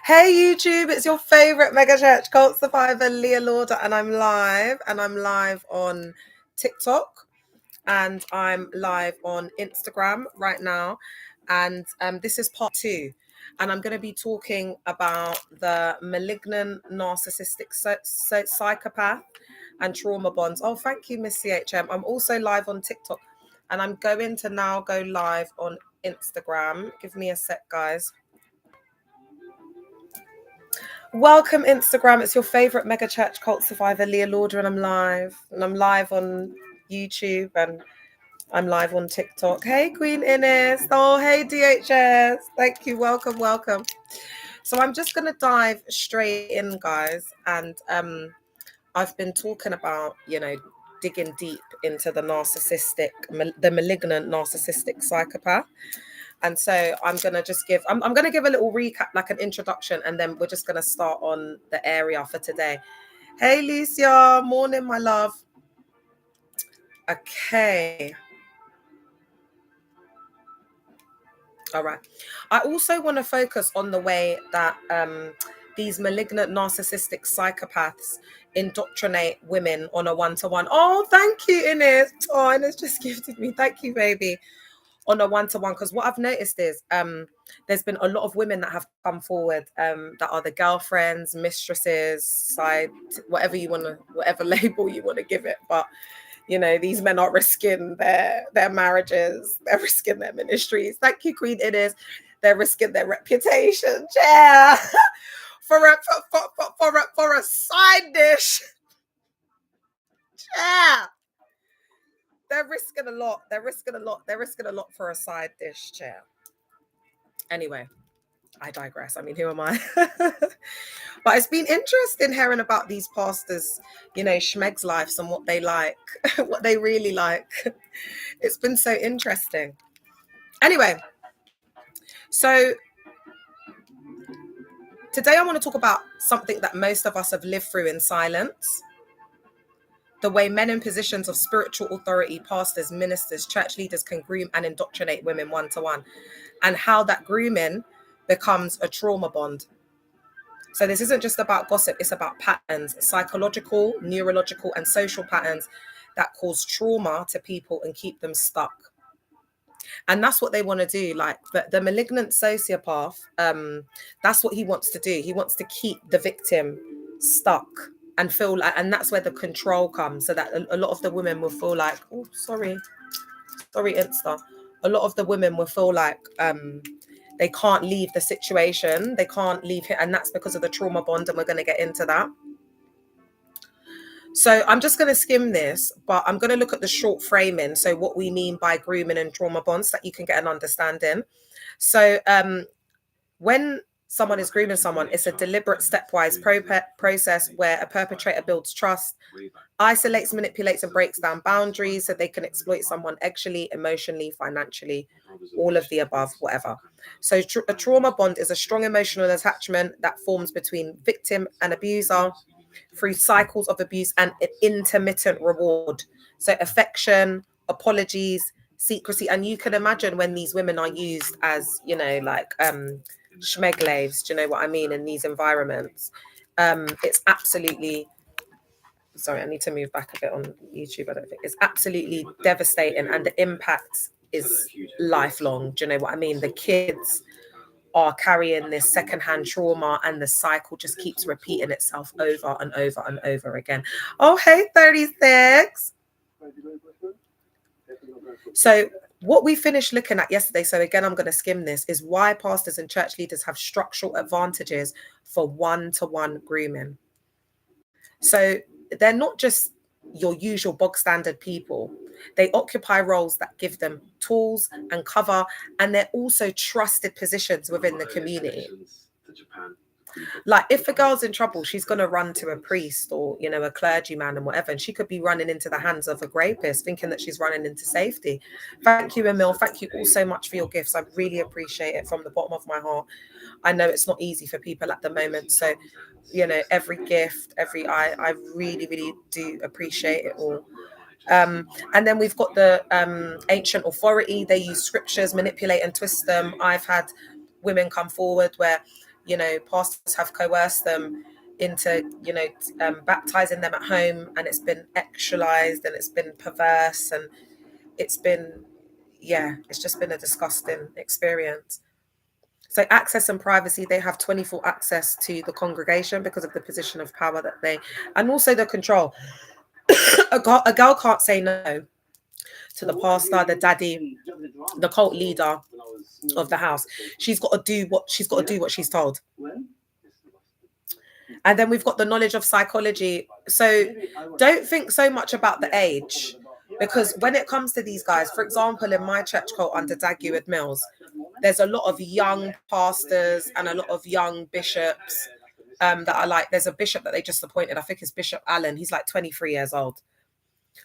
Hey YouTube, it's your favorite mega church cult survivor, Leah Lauder, and I'm live on TikTok, and I'm live on Instagram right now, and this is part 2, and I'm going to be talking about the malignant, narcissistic psychopath and trauma bonds. Oh, thank you, Miss CHM. I'm also live on TikTok, and I'm going to now go live on Instagram. Give me a sec, guys. Welcome, Instagram. It's your favorite mega church cult survivor, Leah Lauder, and I'm live. And I'm live on YouTube, and I'm live on TikTok. Hey, Queen Ines. Oh, hey, DHS. Thank you. Welcome. So I'm just going to dive straight in, guys. And I've been talking about, digging deep into the malignant narcissistic psychopath. And so I'm going to just I'm going to give a little recap, like an introduction, and then we're just going to start on the area for today. Hey, Licia. Morning, my love. Okay. All right. I also want to focus on the way that these malignant narcissistic psychopaths indoctrinate women on a one-to-one. Oh, thank you, Ines. Oh, Ines just gifted me. Thank you, baby. On a one-to-one, because what I've noticed is there's been a lot of women that have come forward that are the girlfriends, mistresses, side, whatever label you want to give it, but these men are risking their marriages, they're risking their ministries. Thank you, Queen Ines. They're risking their reputation, yeah. for a side dish, yeah. They're risking a lot. They're risking a lot for a side dish, chair. Anyway, I digress. I mean, who am I? But it's been interesting hearing about these pastors, schmeg's lives and what they like, what they really like. It's been so interesting. Anyway, so today I want to talk about something that most of us have lived through in silence. The way men in positions of spiritual authority, pastors, ministers, church leaders can groom and indoctrinate women one-to-one, and how that grooming becomes a trauma bond. So this isn't just about gossip, it's about patterns, psychological, neurological, and social patterns that cause trauma to people and keep them stuck. And that's what they want to do. Like the malignant sociopath, that's what he wants to do. He wants to keep the victim stuck and feel like, and that's where the control comes, so that a lot of the women will feel like, oh, sorry, Insta. A lot of the women will feel like they can't leave the situation, they can't leave it, and that's because of the trauma bond, and we're going to get into that. So I'm just going to skim this, but I'm going to look at the short framing, so what we mean by grooming and trauma bonds, that you can get an understanding. So when someone is grooming someone, it's a deliberate, stepwise process where a perpetrator builds trust, isolates, manipulates, and breaks down boundaries so they can exploit someone sexually, emotionally, financially, all of the above, whatever. So a trauma bond is a strong emotional attachment that forms between victim and abuser through cycles of abuse and an intermittent reward. So affection, apologies, secrecy. And you can imagine when these women are used as, schmeglaves, do you know what I mean, in these environments. It's absolutely, sorry, I need to move back a bit on YouTube. I don't think it's absolutely devastating, and the impact is lifelong. Do you know what I mean? The kids are carrying this secondhand trauma, and the cycle just keeps repeating itself over and over and over again. Oh, hey, 36. So what we finished looking at yesterday, so again, I'm going to skim this, is why pastors and church leaders have structural advantages for one-to-one grooming. So they're not just your usual bog standard people. They occupy roles that give them tools and cover, and they're also trusted positions within the community. Like if a girl's in trouble, she's going to run to a priest or, a clergyman and whatever, and she could be running into the hands of a rapist thinking that she's running into safety. Thank you, Emil. Thank you all so much for your gifts. I really appreciate it from the bottom of my heart. I know it's not easy for people at the moment. So, every gift, I really, really do appreciate it all. And then we've got the ancient authority. They use scriptures, manipulate and twist them. I've had women come forward where you know, pastors have coerced them into, you know, baptizing them at home, and it's been actualized and it's been perverse, and it's been, yeah, it's just been a disgusting experience. So access and privacy, they have 24 access to the congregation because of the position of power that they, and also the control. A girl can't say no to the pastor, the daddy, the cult leader of the house. She's got to do what she's told. And then we've got the knowledge of psychology. So don't think so much about the age, because when it comes to these guys, for example, in my church cult under Dag Mills, there's a lot of young pastors and a lot of young bishops that are like, there's a bishop that they just appointed, I think it's Bishop Allen. He's like 23 years old.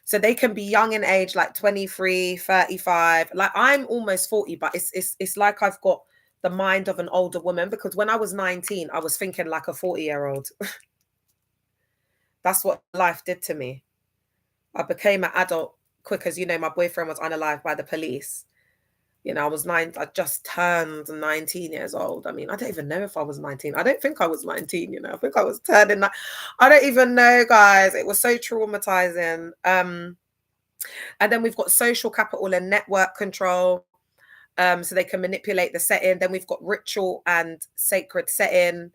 So they can be young in age, like 23, 35. Like I'm almost 40, but it's like I've got the mind of an older woman, because when I was 19, I was thinking like a 40-year-old. That's what life did to me. I became an adult quick, as you know, my boyfriend was unalived by the police. You know, I just turned 19 years old. I mean, I don't even know if I was 19. I don't think I was 19, you know. I think I was turning that. I don't even know, guys. It was so traumatizing. And then we've got social capital and network control. So they can manipulate the setting. Then we've got ritual and sacred setting.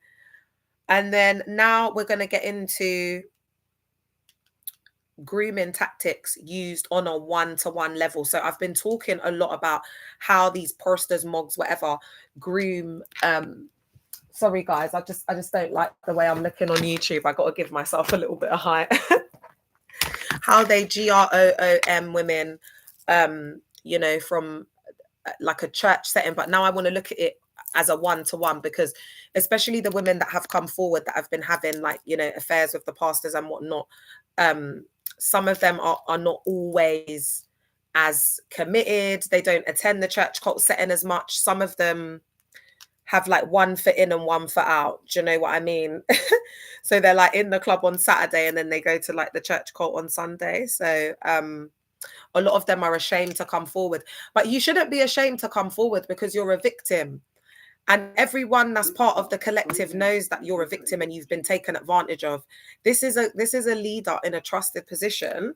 And then now we're going to get into grooming tactics used on a one-to-one level. So I've been talking a lot about how these pastors, mogs, whatever, groom. Sorry guys, I just don't like the way I'm looking on YouTube. I got to give myself a little bit of height. How they groom women, you know, from like a church setting. But now I want to look at it as a one-to-one, because especially the women that have come forward that have been having, like, you know, affairs with the pastors and whatnot, some of them are not always as committed. They don't attend the church cult setting as much. Some of them have like one foot in and one foot out. Do you know what I mean? So they're like in the club on Saturday and then they go to like the church cult on Sunday. So a lot of them are ashamed to come forward. But you shouldn't be ashamed to come forward, because you're a victim. And everyone that's part of the collective knows that you're a victim and you've been taken advantage of. This is a leader in a trusted position.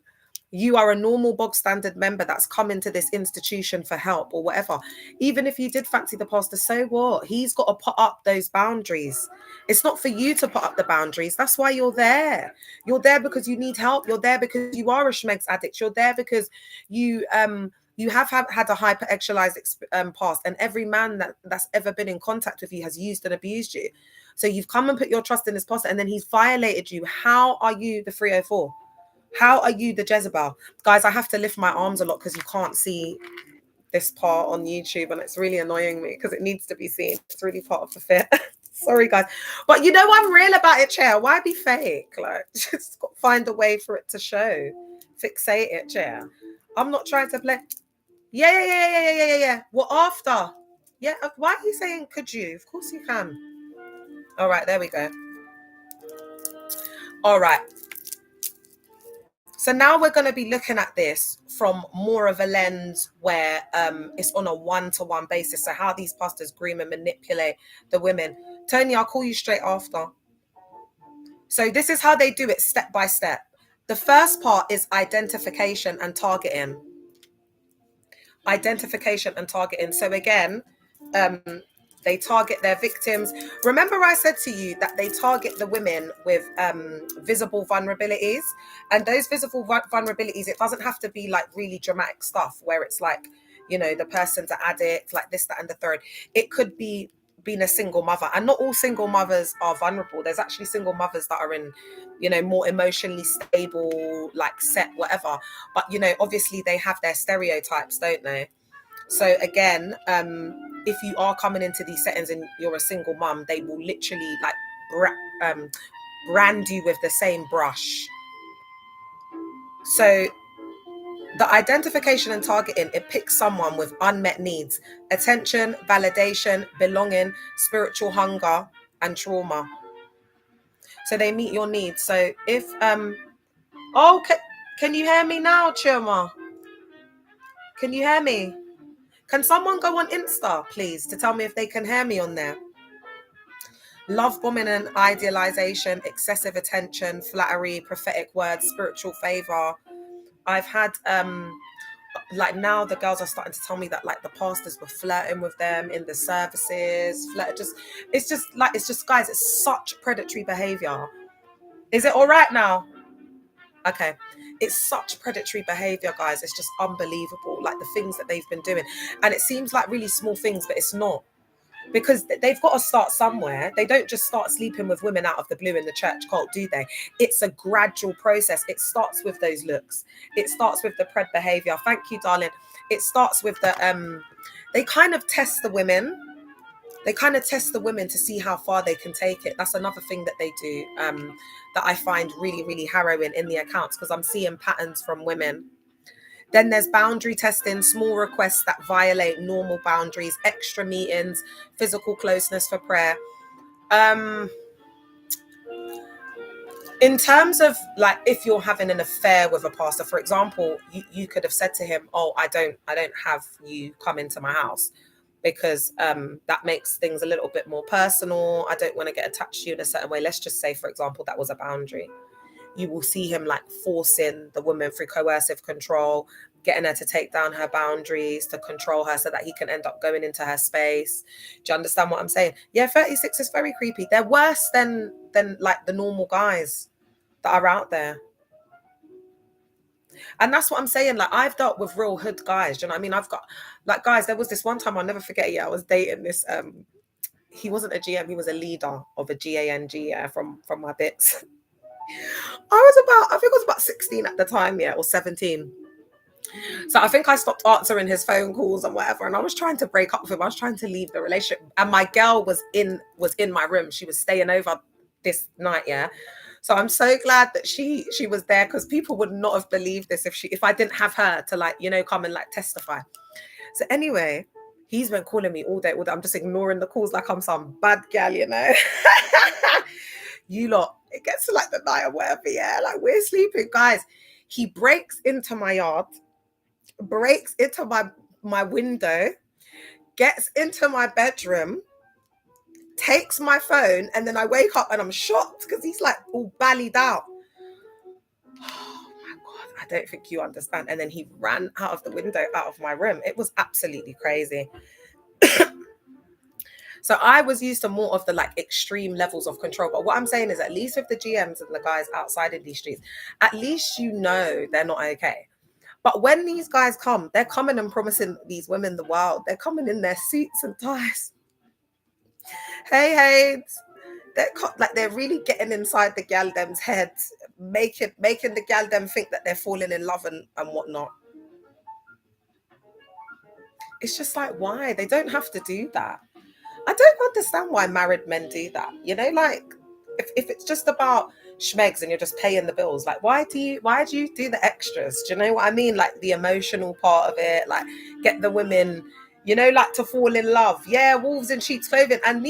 You are a normal bog standard member that's come into this institution for help or whatever. Even if you did fancy the pastor, so what? He's got to put up those boundaries. It's not for you to put up the boundaries. That's why you're there. You're there because you need help. You're there because you are a schmegs addict. You're there because you have had a hyper-sexualized past, and every man that's ever been in contact with you has used and abused you. So you've come and put your trust in this pastor, and then he's violated you. How are you the 304? How are you the Jezebel? Guys, I have to lift my arms a lot because you can't see this part on YouTube, and it's really annoying me because it needs to be seen. It's really part of the fit. Sorry, guys. But you know I'm real about it, Chair. Why be fake? Like, just find a way for it to show. Fixate it, Chair. I'm not trying to play. Yeah. What after? Yeah, why are you saying could you? Of course you can. All right, there we go. All right. So now we're going to be looking at this from more of a lens where it's on a one-to-one basis. So how these pastors groom and manipulate the women. Tony, I'll call you straight after. So this is how they do it step by step. The first part is identification and targeting. Identification and targeting. So again, they target their victims. Remember I said to you that they target the women with visible vulnerabilities, and those visible vulnerabilities, it doesn't have to be like really dramatic stuff where it's like, you know, the person's an addict, like this, that, and the third. It could be being a single mother, and not all single mothers are vulnerable. There's actually single mothers that are in, you know, more emotionally stable, like set, whatever. But, you know, obviously they have their stereotypes, don't they? So again, if you are coming into these settings and you're a single mum, they will literally like brand you with the same brush. So the identification and targeting, it picks someone with unmet needs: attention, validation, belonging, spiritual hunger, and trauma. So they meet your needs. So if can you hear me now, Chuma? Can you hear me? Can someone go on Insta, please, to tell me if they can hear me on there? Love bombing and idealization, excessive attention, flattery, prophetic words, spiritual favor. I've had like now the girls are starting to tell me that like the pastors were flirting with them in the services. It's just guys, it's such predatory behavior. Is it all right now? Okay. It's such predatory behavior, guys. It's just unbelievable. Like the things that they've been doing. And it seems like really small things, but it's not. Because they've got to start somewhere. They don't just start sleeping with women out of the blue in the church cult, do they? It's a gradual process. It starts with those looks. It starts with the pred behavior. Thank you, darling. It starts with the they kind of test the women. They kind of test the women to see how far they can take it. That's another thing that they do that I find really, really harrowing in the accounts, because I'm seeing patterns from women. Then there's boundary testing, small requests that violate normal boundaries, extra meetings, physical closeness for prayer. In terms of like, if you're having an affair with a pastor, for example, you could have said to him, "Oh, I don't have you come into my house because that makes things a little bit more personal. I don't want to get attached to you in a certain way." Let's just say, for example, that was a boundary. You will see him like forcing the woman through coercive control, getting her to take down her boundaries, to control her so that he can end up going into her space. Do you understand what I'm saying? Yeah, 36 is very creepy. They're worse than like the normal guys that are out there. And that's what I'm saying. Like, I've dealt with real hood guys. Do you know what I mean? I've got like, guys, there was this one time I'll never forget. Yeah, I was dating this he wasn't a GM, he was a leader of a GANG, yeah, from my bits. I think I was about 16 at the time, yeah, or 17. So I think I stopped answering his phone calls and whatever, and I was trying to break up with him. I was trying to leave the relationship, and my girl was in my room. She was staying over this night, yeah. So I'm so glad that she was there, because people would not have believed this if I didn't have her to, like, you know, come and like testify. So anyway, he's been calling me all day. I'm just ignoring the calls like I'm some bad gal, you know. You lot, it gets to like the night or whatever, yeah, like we're sleeping, guys. He breaks into my yard, breaks into my window, gets into my bedroom, takes my phone, and then I wake up and I'm shocked because he's like all ballied out. Oh my God, I don't think you understand. And then he ran out of the window, out of my room. It was absolutely crazy. So I was used to more of the like extreme levels of control. But what I'm saying is, at least with the GMs and the guys outside of these streets, at least you know they're not okay. But when these guys come, they're coming and promising these women the world. They're coming in their suits and ties. Hey, they're really getting inside the gal them's heads, making the gal them think that they're falling in love and whatnot. It's just like, why? They don't have to do that. I don't understand why married men do that. You know, like if it's just about schmegs and you're just paying the bills, like why do you do the extras? Do you know what I mean? Like the emotional part of it, like get the women, you know, like to fall in love. Yeah, wolves in sheep's clothing, and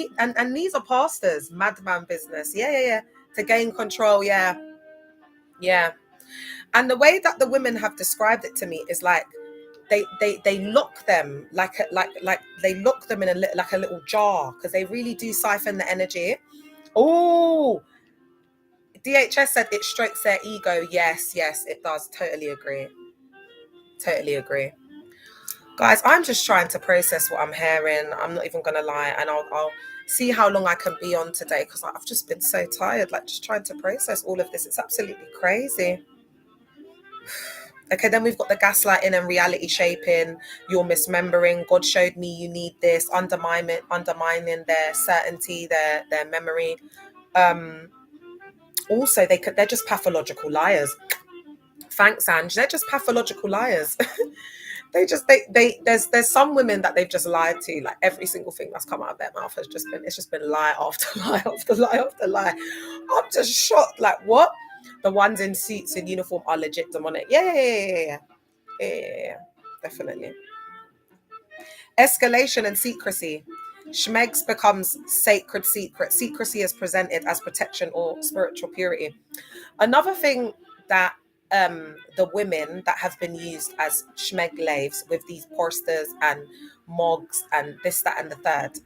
these are pastors, madman business. Yeah. To gain control. Yeah. And the way that the women have described it to me is like they lock them like they lock them in like a little jar, because they really do siphon the energy. Oh, DHS said it strokes their ego. Yes, it does. Totally agree. Guys, I'm just trying to process what I'm hearing. I'm not even gonna lie, and I'll see how long I can be on today, because I've just been so tired, like just trying to process all of this. It's absolutely crazy. Okay, then we've got the gaslighting and reality shaping. You're misremembering. God showed me you need this. Undermining their certainty, their memory. Also, they're just pathological liars. Thanks, Ange. They're just pathological liars. There's some women that they've just lied to. Like every single thing that's come out of their mouth has just been lie after lie after lie after lie. I'm just shocked. Like, what? The ones in suits in uniform are legit demonic. Yeah, definitely. Escalation and secrecy. Schmegs becomes sacred secret. Secrecy is presented as protection or spiritual purity. Another thing that the women that have been used as schmeg laves with these porsters and mogs and this, that, and the third,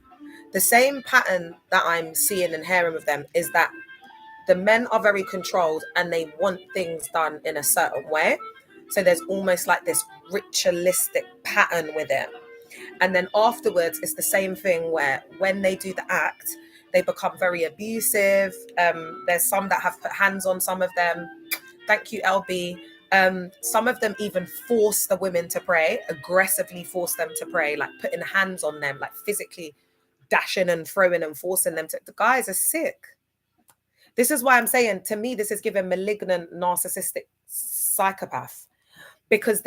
the same pattern that I'm seeing and hearing with them is that the men are very controlled and they want things done in a certain way. So there's almost like this ritualistic pattern with it. And then afterwards, it's the same thing where when they do the act, they become very abusive. There's some that have put hands on some of them. Thank you, LB. Some of them even force the women to pray, aggressively force them to pray, like putting hands on them, like physically dashing and throwing and forcing them to. The guys are sick. This is why I'm saying, to me, this is given malignant narcissistic psychopath, because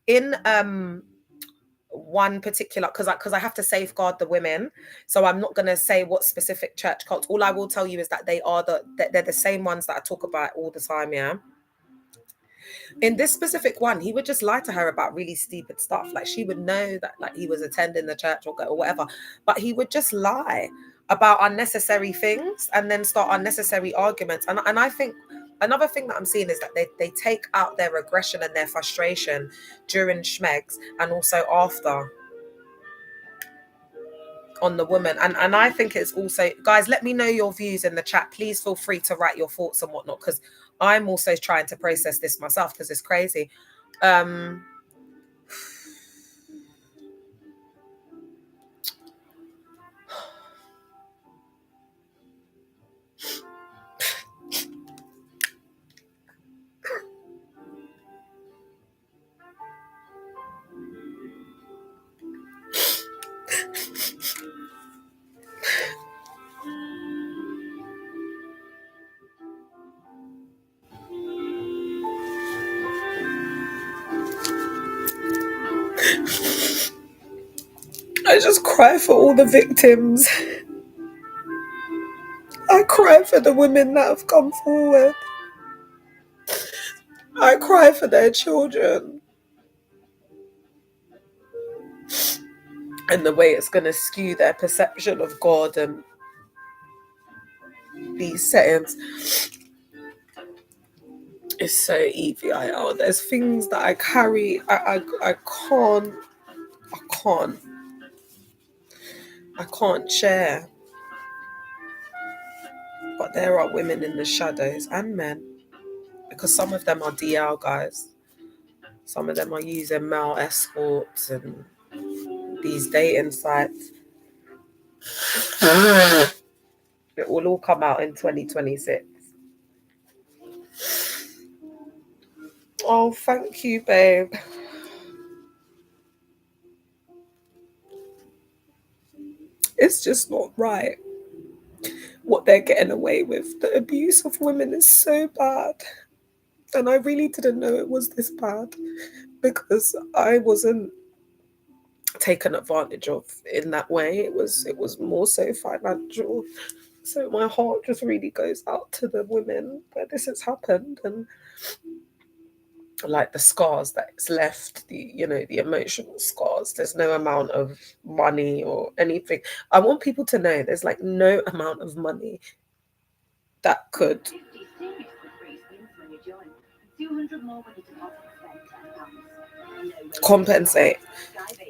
in one particular, because I have to safeguard the women, so I'm not going to say what specific church cult. All I will tell you is that they're the same ones that I talk about all the time. Yeah. In this specific one, he would just lie to her about really stupid stuff. Like, she would know that like he was attending the church or whatever, but he would just lie about unnecessary things and then start unnecessary arguments. And I think another thing that I'm seeing is that they take out their aggression and their frustration during schmegs and also after on the woman. And I think it's also, guys, let me know your views in the chat. Please feel free to write your thoughts and whatnot, because I'm also trying to process this myself, because it's crazy. I just cry for all the victims. I cry for the women that have come forward. I cry for their children. And the way it's going to skew their perception of God and these settings. It's so EVIL. There's things that I carry. I can't share. But there are women in the shadows and men, because some of them are DL guys. Some of them are using male escorts and these dating sites. It will all come out in 2026. Oh, thank you, babe. It's just not right what they're getting away with. The abuse of women is so bad. And I really didn't know it was this bad, because I wasn't taken advantage of in that way. It was more so financial. So my heart just really goes out to the women where this has happened, and like the scars that it's left, the emotional scars. There's no amount of money or anything. I want people to know there's like no amount of money that could compensate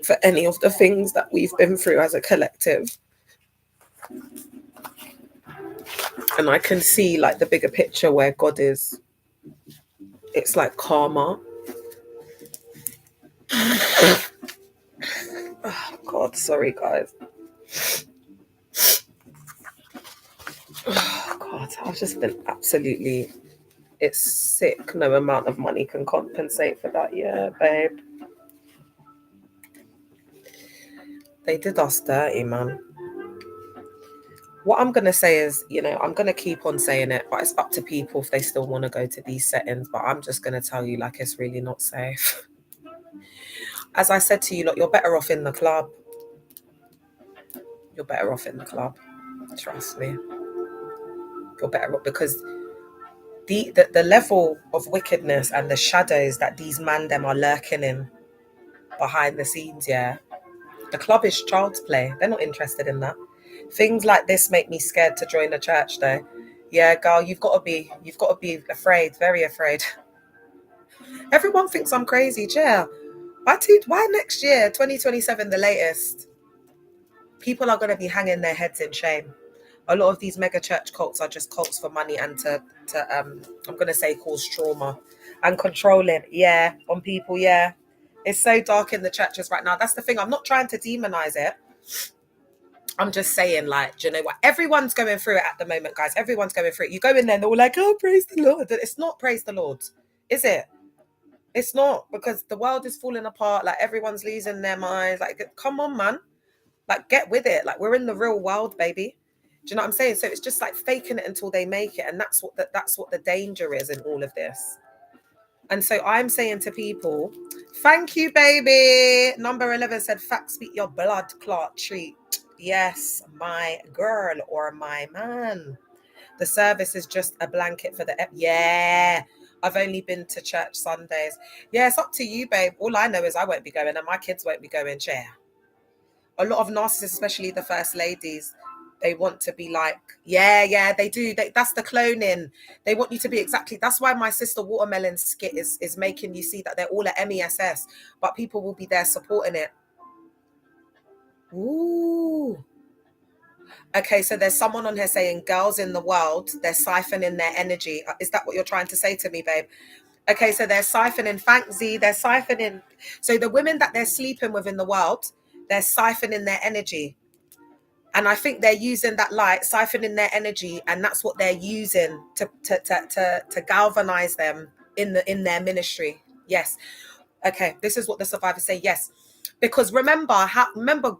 for any of the things that we've been through as a collective. And I can see like the bigger picture where God is. It's like karma. Oh God, sorry guys. Oh God, I've just been absolutely, it's sick. No amount of money can compensate for that. Yeah, babe. They did us dirty, man. What I'm going to say is, I'm going to keep on saying it, but it's up to people if they still want to go to these settings. But I'm just going to tell you, like, it's really not safe. As I said to you, look, you're better off in the club. You're better off in the club. Trust me. You're better off, because the level of wickedness and the shadows that these man them are lurking in behind the scenes, yeah. The club is child's play. They're not interested in that. Things like this make me scared to join the church, though. Yeah, girl, you've got to be afraid, very afraid. Everyone thinks I'm crazy, yeah. Why next year, 2027, the latest? people are going to be hanging their heads in shame. A lot of these mega church cults are just cults for money and to I'm going to say cause trauma and controlling, yeah, on people, yeah. It's so dark in the churches right now. That's the thing. I'm not trying to demonize it. I'm just saying, like, do you know what? Everyone's going through it at the moment, guys. Everyone's going through it. You go in there and they're all like, oh, praise the Lord. It's not praise the Lord, is it? It's not, because the world is falling apart. Like, everyone's losing their minds. Like, come on, man. Like, get with it. Like, we're in the real world, baby. Do you know what I'm saying? So it's just like faking it until they make it. And that's what the danger is in all of this. And so I'm saying to people, thank you, baby. Number 11 said, facts beat your blood clot treat. Yes, my girl or my man. The service is just a blanket for the... Yeah, I've only been to church Sundays. Yeah, it's up to you, babe. All I know is I won't be going and my kids won't be going, chair. A lot of narcissists, especially the first ladies, they want to be like, yeah, they do. That's the cloning. They want you to be exactly. That's why my sister Watermelon skit is making you see that they're all at MESS, but people will be there supporting it. Ooh. Okay, so there's someone on here saying girls in the world, they're siphoning their energy. Is that what you're trying to say to me, babe? Okay, so they're siphoning, thank Z, they're siphoning. So the women that they're sleeping with in the world, they're siphoning their energy. And I think they're using that light, siphoning their energy, and that's what they're using to galvanize them in their ministry. Yes. Okay, this is what the survivors say. Yes. Because remember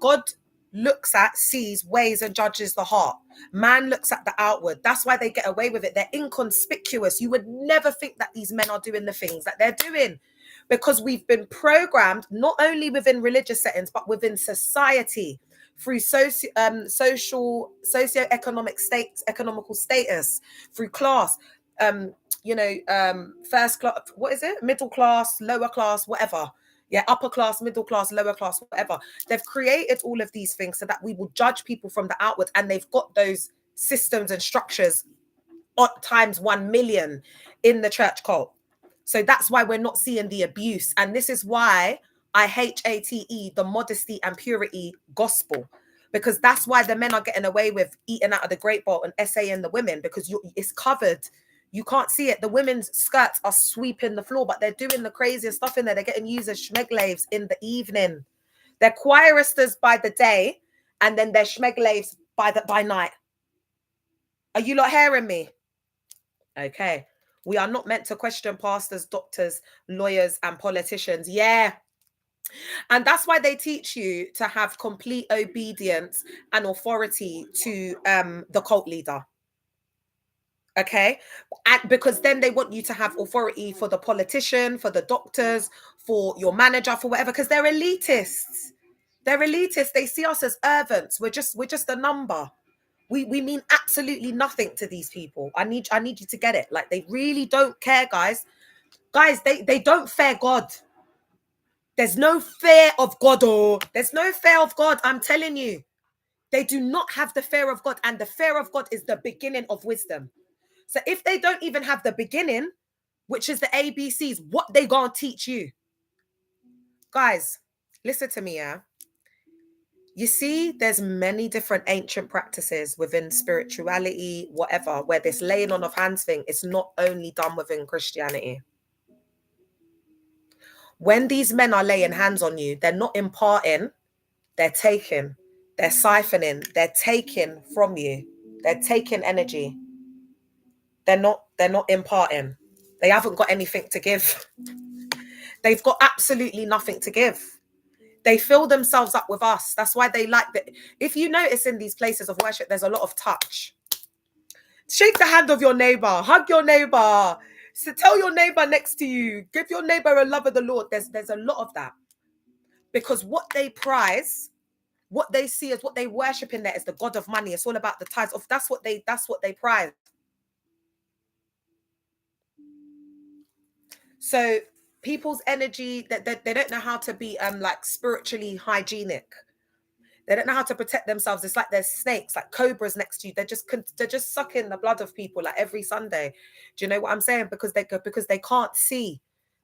God looks at, sees, weighs, and judges the heart. Man looks at the outward. That's why they get away with it. They're inconspicuous. You would never think that these men are doing the things that they're doing, because we've been programmed not only within religious settings, but within society through socioeconomic states, economical status, through class, first class, what is it? Middle class, lower class, whatever. Yeah, upper class, middle class, lower class, whatever. They've created all of these things so that we will judge people from the outward, and they've got those systems and structures times 1 million in the church cult. So that's why we're not seeing the abuse. And this is why I hate the modesty and purity gospel, because that's why the men are getting away with eating out of the great bowl and essaying the women, because it's covered. You can't see it. The women's skirts are sweeping the floor, but they're doing the craziest stuff in there. They're getting used as schmeglaves in the evening. They're choiristers by the day, and then they're schmeglaves by night. Are you not hearing me? Okay. We are not meant to question pastors, doctors, lawyers, and politicians. Yeah. And that's why they teach you to have complete obedience and authority to the cult leader. Okay. And because then they want you to have authority for the politician, for the doctors, for your manager, for whatever, because they're elitists. They're elitists. They see us as servants. We're just a number. We mean absolutely nothing to these people. I need you to get it. Like, they really don't care, guys. Guys, they don't fear God. There's no fear of God. There's no fear of God. I'm telling you. They do not have the fear of God. And the fear of God is the beginning of wisdom. So if they don't even have the beginning, which is the ABCs, what they gonna teach you? Guys, listen to me, yeah? You see, there's many different ancient practices within spirituality, whatever, where this laying on of hands thing is not only done within Christianity. When these men are laying hands on you, they're not imparting, they're taking, they're siphoning, they're taking from you, they're taking energy. They're not imparting. They haven't got anything to give. They've got absolutely nothing to give. They fill themselves up with us. That's why they like that. If you notice in these places of worship, there's a lot of touch. Shake the hand of your neighbor, hug your neighbor, so tell your neighbor next to you, give your neighbor a love of the Lord. There's a lot of that, because what they prize, what they see as what they worship in there is the God of money. It's all about the tithes of. That's what they prize. So people's energy, that they don't know how to be like spiritually hygienic. They don't know how to protect themselves. It's like there's snakes, like cobras next to you. They're just sucking the blood of people like every Sunday. Do you know what I'm saying? Because they can't see.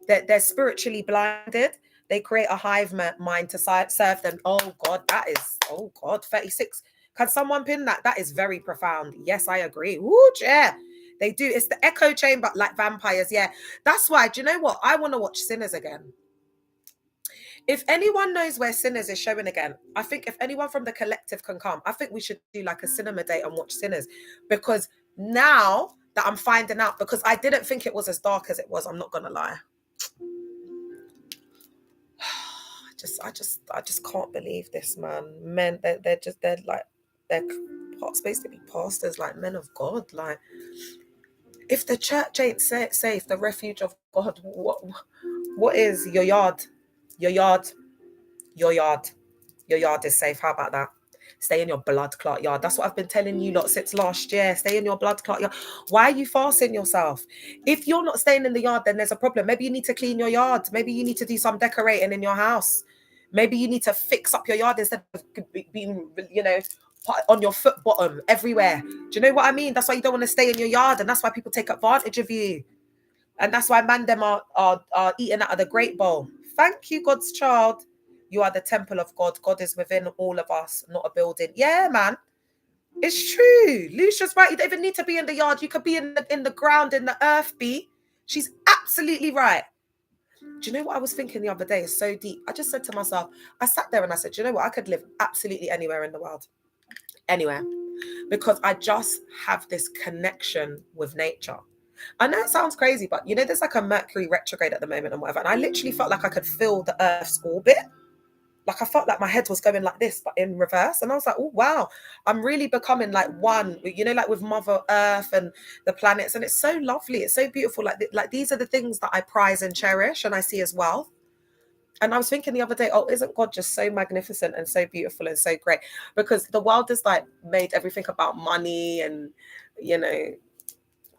They're spiritually blinded. They create a hive mind to serve them. Oh God, that is, oh God, 36. Can someone pin that? That is very profound. Yes, I agree. Woo, yeah. They do. It's the echo chamber, like vampires. Yeah. That's why, do you know what? I want to watch Sinners again. If anyone knows where Sinners is showing again, I think if anyone from the collective can come, I think we should do like a cinema date and watch Sinners. Because now that I'm finding out, because I didn't think it was as dark as it was, I'm not gonna lie. I just can't believe this, man. Men, they're like, they're supposed to be pastors, like men of God. Like, if the church ain't safe, the refuge of God, what is your yard? Your yard, your yard, your yard is safe. How about that? Stay in your blood clot yard. That's what I've been telling you lot since last year. Stay in your blood clot yard. Why are you fasting yourself? If you're not staying in the yard, then there's a problem. Maybe you need to clean your yard. Maybe you need to do some decorating in your house. Maybe you need to fix up your yard instead of being, on your foot bottom everywhere. Do you know what I mean? That's why you don't want to stay in your yard, and that's why people take advantage of you. And that's why man them are eating out of the great bowl. Thank you, God's child. You are the temple of God. God is within all of us, not a building. Yeah, man. It's true. Lucia's right. You don't even need to be in the yard. You could be in the ground, in the earth, B. She's absolutely right. Do you know what I was thinking the other day? It's so deep. I just said to myself, I sat there and I said, do you know what? I could live absolutely anywhere in the world. Anywhere. Because I just have this connection with nature. I know it sounds crazy, but there's like a Mercury retrograde at the moment and whatever. And I literally felt like I could feel the Earth's orbit. Like I felt like my head was going like this, but in reverse. And I was like, oh, wow, I'm really becoming like one, like with Mother Earth and the planets. And it's so lovely. It's so beautiful. Like these are the things that I prize and cherish and I see as wealth. And I was thinking the other day, oh, isn't God just so magnificent and so beautiful and so great? Because the world has like made everything about money and,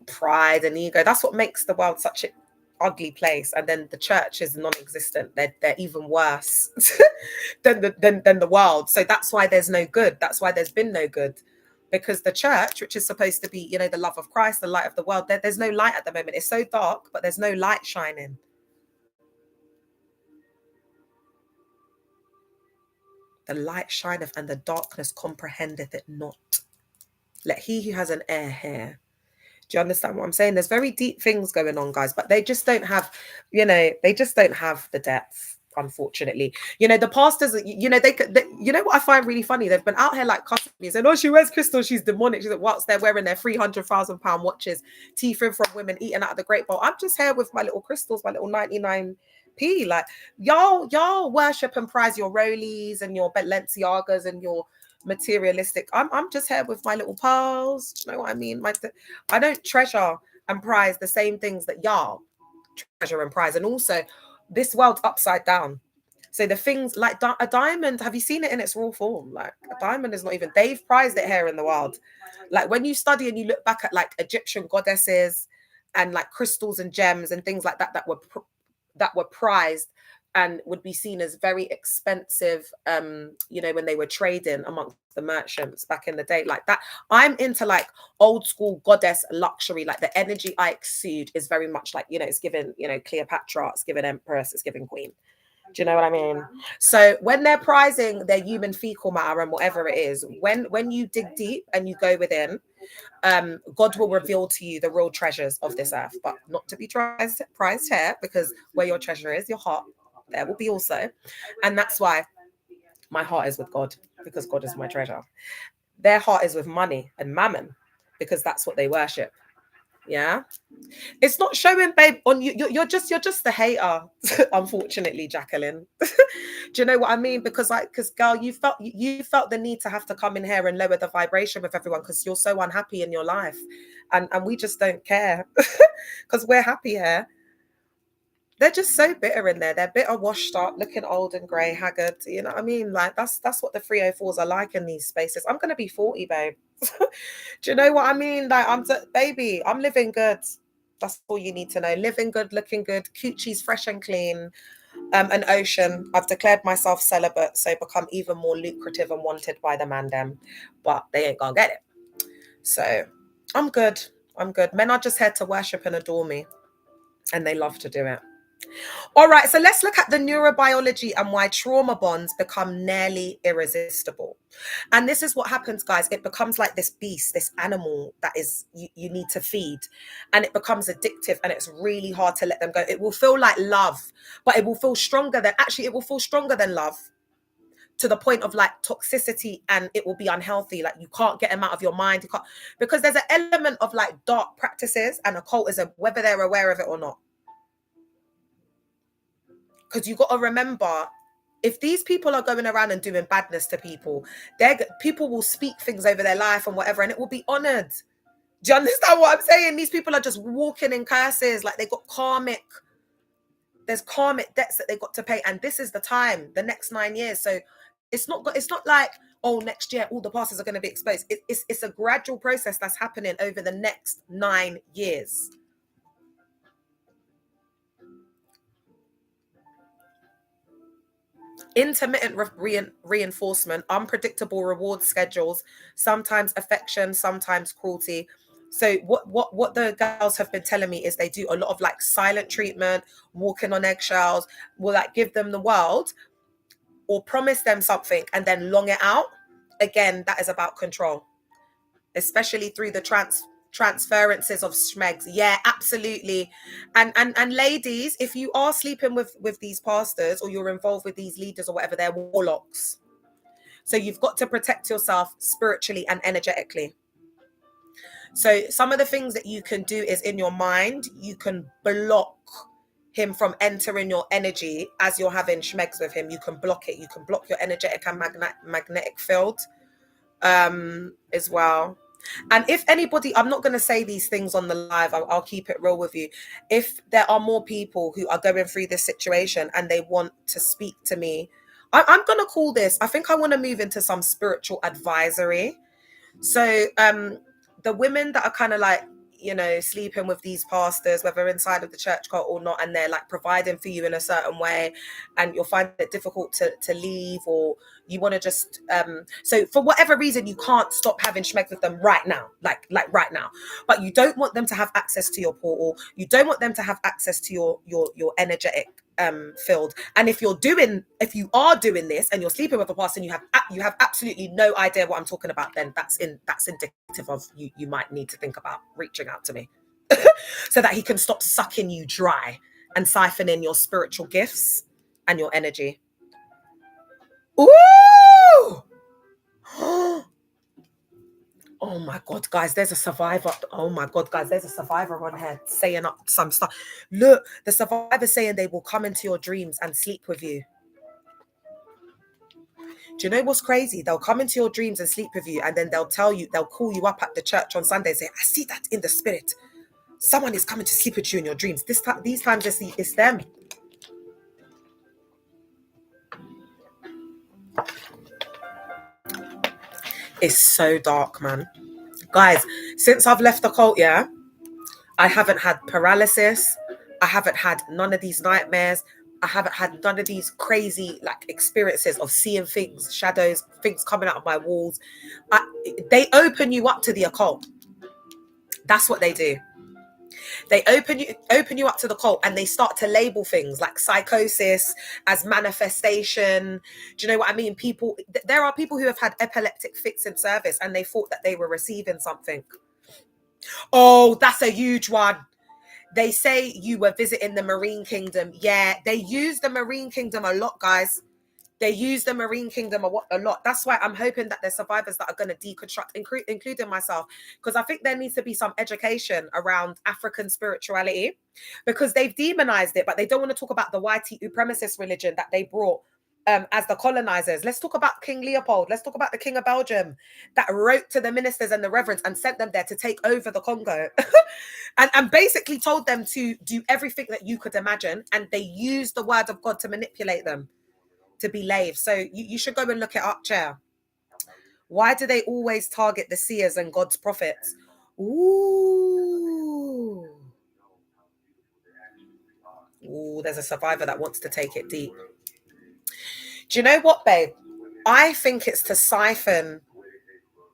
pride and ego. That's what makes the world such an ugly place. And then the church is non-existent. They're even worse than the world. So that's why there's no good. That's why there's been no good. Because the church, which is supposed to be, the love of Christ, the light of the world, there's no light at the moment. It's so dark, but there's no light shining. The light shineth and the darkness comprehendeth it not. Let he who has an ear hear. Do you understand what I'm saying? There's very deep things going on, guys, but they just don't have, they just don't have the depth, unfortunately. The pastors, they what I find really funny? They've been out here like cussing me, saying, oh, she wears crystals, she's demonic. She's like, whilst they're wearing their £300,000 watches, teeth in from women, eating out of the great bowl. I'm just here with my little crystals, my little 99p. Like, y'all worship and prize your Rollies and your Balenciagas and your materialistic. I'm just here with my little pearls. Do you know what I mean? I don't treasure and prize the same things that y'all treasure and prize. And also, this world's upside down. So the things like a diamond, have you seen it in its raw form? Like a diamond is not even, they've prized it here in the world. Like when you study and you look back at like Egyptian goddesses and like crystals and gems and things like that that were prized and would be seen as very expensive, when they were trading amongst the merchants back in the day, like that. I'm into like old school goddess luxury. Like the energy I exude is very much like, it's given, Cleopatra, it's given empress, it's given queen. Do you know what I mean? So when they're prizing their human fecal matter and whatever it is, when you dig deep and you go within, God will reveal to you the real treasures of this earth, but not to be prized here, because where your treasure is, your heart, there will be also. And that's why my heart is with God, because God is my treasure. Their heart is with money and mammon, because that's what they worship. Yeah. It's not showing, babe, on you. You're just the hater, unfortunately, Jacqueline. Do you know what I mean? Because girl, you felt the need to have to come in here and lower the vibration with everyone because you're so unhappy in your life. And we just don't care because we're happy here. They're just so bitter in there. They're bitter, washed up, looking old and grey, haggard. You know what I mean? Like that's what the 304s are like in these spaces. I'm gonna be 40, babe. Do you know what I mean? Like baby, I'm living good. That's all you need to know. Living good, looking good, coochie's fresh and clean. An ocean. I've declared myself celibate, so become even more lucrative and wanted by the man them. But they ain't gonna get it. So I'm good. I'm good. Men are just here to worship and adore me. And they love to do it. All right, so let's look at the neurobiology and why trauma bonds become nearly irresistible. And this is what happens, guys. It becomes like this beast, this animal that is you need to feed, and it becomes addictive, and it's really hard to let them go. It will feel like love, but it will feel stronger than actually it will feel stronger than love, to the point of like toxicity, and it will be unhealthy. Like you can't get them out of your mind. You can't, because there's an element of like dark practices and occultism, whether they're aware of it or not. Because you got to remember, if these people are going around and doing badness to people, people will speak things over their life and whatever, and it will be honored. Do you understand what I'm saying? These people are just walking in curses, like they got there's karmic debts that they got to pay, and this is the time, the next 9 years. So it's not like, oh, next year all the pastors are going to be exposed. It's a gradual process that's happening over the next 9 years. Intermittent reinforcement, unpredictable reward schedules, sometimes affection, sometimes cruelty. So what the girls have been telling me is they do a lot of like silent treatment, walking on eggshells, will like give them the world or promise them something and then long it out. Again, that is about control, especially through the transferences of schmegs. Yeah, absolutely. And ladies, if you are sleeping with these pastors, or you're involved with these leaders or whatever, they're warlocks. So you've got to protect yourself spiritually and energetically. So some of the things that you can do is, in your mind, you can block him from entering your energy as you're having schmegs with him. You can block it. You can block your energetic and magnetic field as well. And if anybody, I'm not going to say these things on the live, I'll keep it real with you. If there are more people who are going through this situation and they want to speak to me, I'm going to call this, I think I want to move into some spiritual advisory. So the women that are kind of like, you know, sleeping with these pastors, whether inside of the church cult or not, and they're like providing for you in a certain way, and you'll find it difficult to leave, or you want to just so for whatever reason you can't stop having schmeck with them right now, like right now, but you don't want them to have access to your portal, you don't want them to have access to your energetic field. And if you are doing this and you're sleeping with a pastor and you have absolutely no idea what I'm talking about, then that's indicative of you might need to think about reaching out to me so that he can stop sucking you dry and siphoning your spiritual gifts and your energy. Ooh! Oh my God, guys, there's a survivor. Oh my God, guys, there's a survivor on here saying up some stuff. Look, the survivor's saying they will come into your dreams and sleep with you. Do you know what's crazy? They'll come into your dreams and sleep with you, and then they'll call you up at the church on Sunday and say, I see that in the spirit. Someone is coming to sleep with you in your dreams. These times it's them. It's so dark, man. Guys, since I've left the cult, yeah, I haven't had paralysis. I haven't had none of these nightmares. I haven't had none of these crazy like experiences of seeing things, shadows, things coming out of my walls. They open you up to the occult. That's what they do. They open you up to the cult, and they start to label things like psychosis as manifestation. Do you know what I mean? There are people who have had epileptic fits in service and they thought that they were receiving something. Oh, that's a huge one. They say you were visiting the Marine Kingdom. Yeah, they use the Marine Kingdom a lot, guys. They use the Marine Kingdom a lot. That's why I'm hoping that there's survivors that are going to deconstruct, including myself, because I think there needs to be some education around African spirituality, because they've demonized it, but they don't want to talk about the white supremacist religion that they brought as the colonizers. Let's talk about King Leopold. Let's talk about the King of Belgium that wrote to the ministers and the reverends and sent them there to take over the Congo and basically told them to do everything that you could imagine. And they used the word of God to manipulate them to be laves. So you should go and look it up, Chair. Why do they always target the seers and God's prophets? Ooh, there's a survivor that wants to take it deep. Do you know what, babe? I think it's to siphon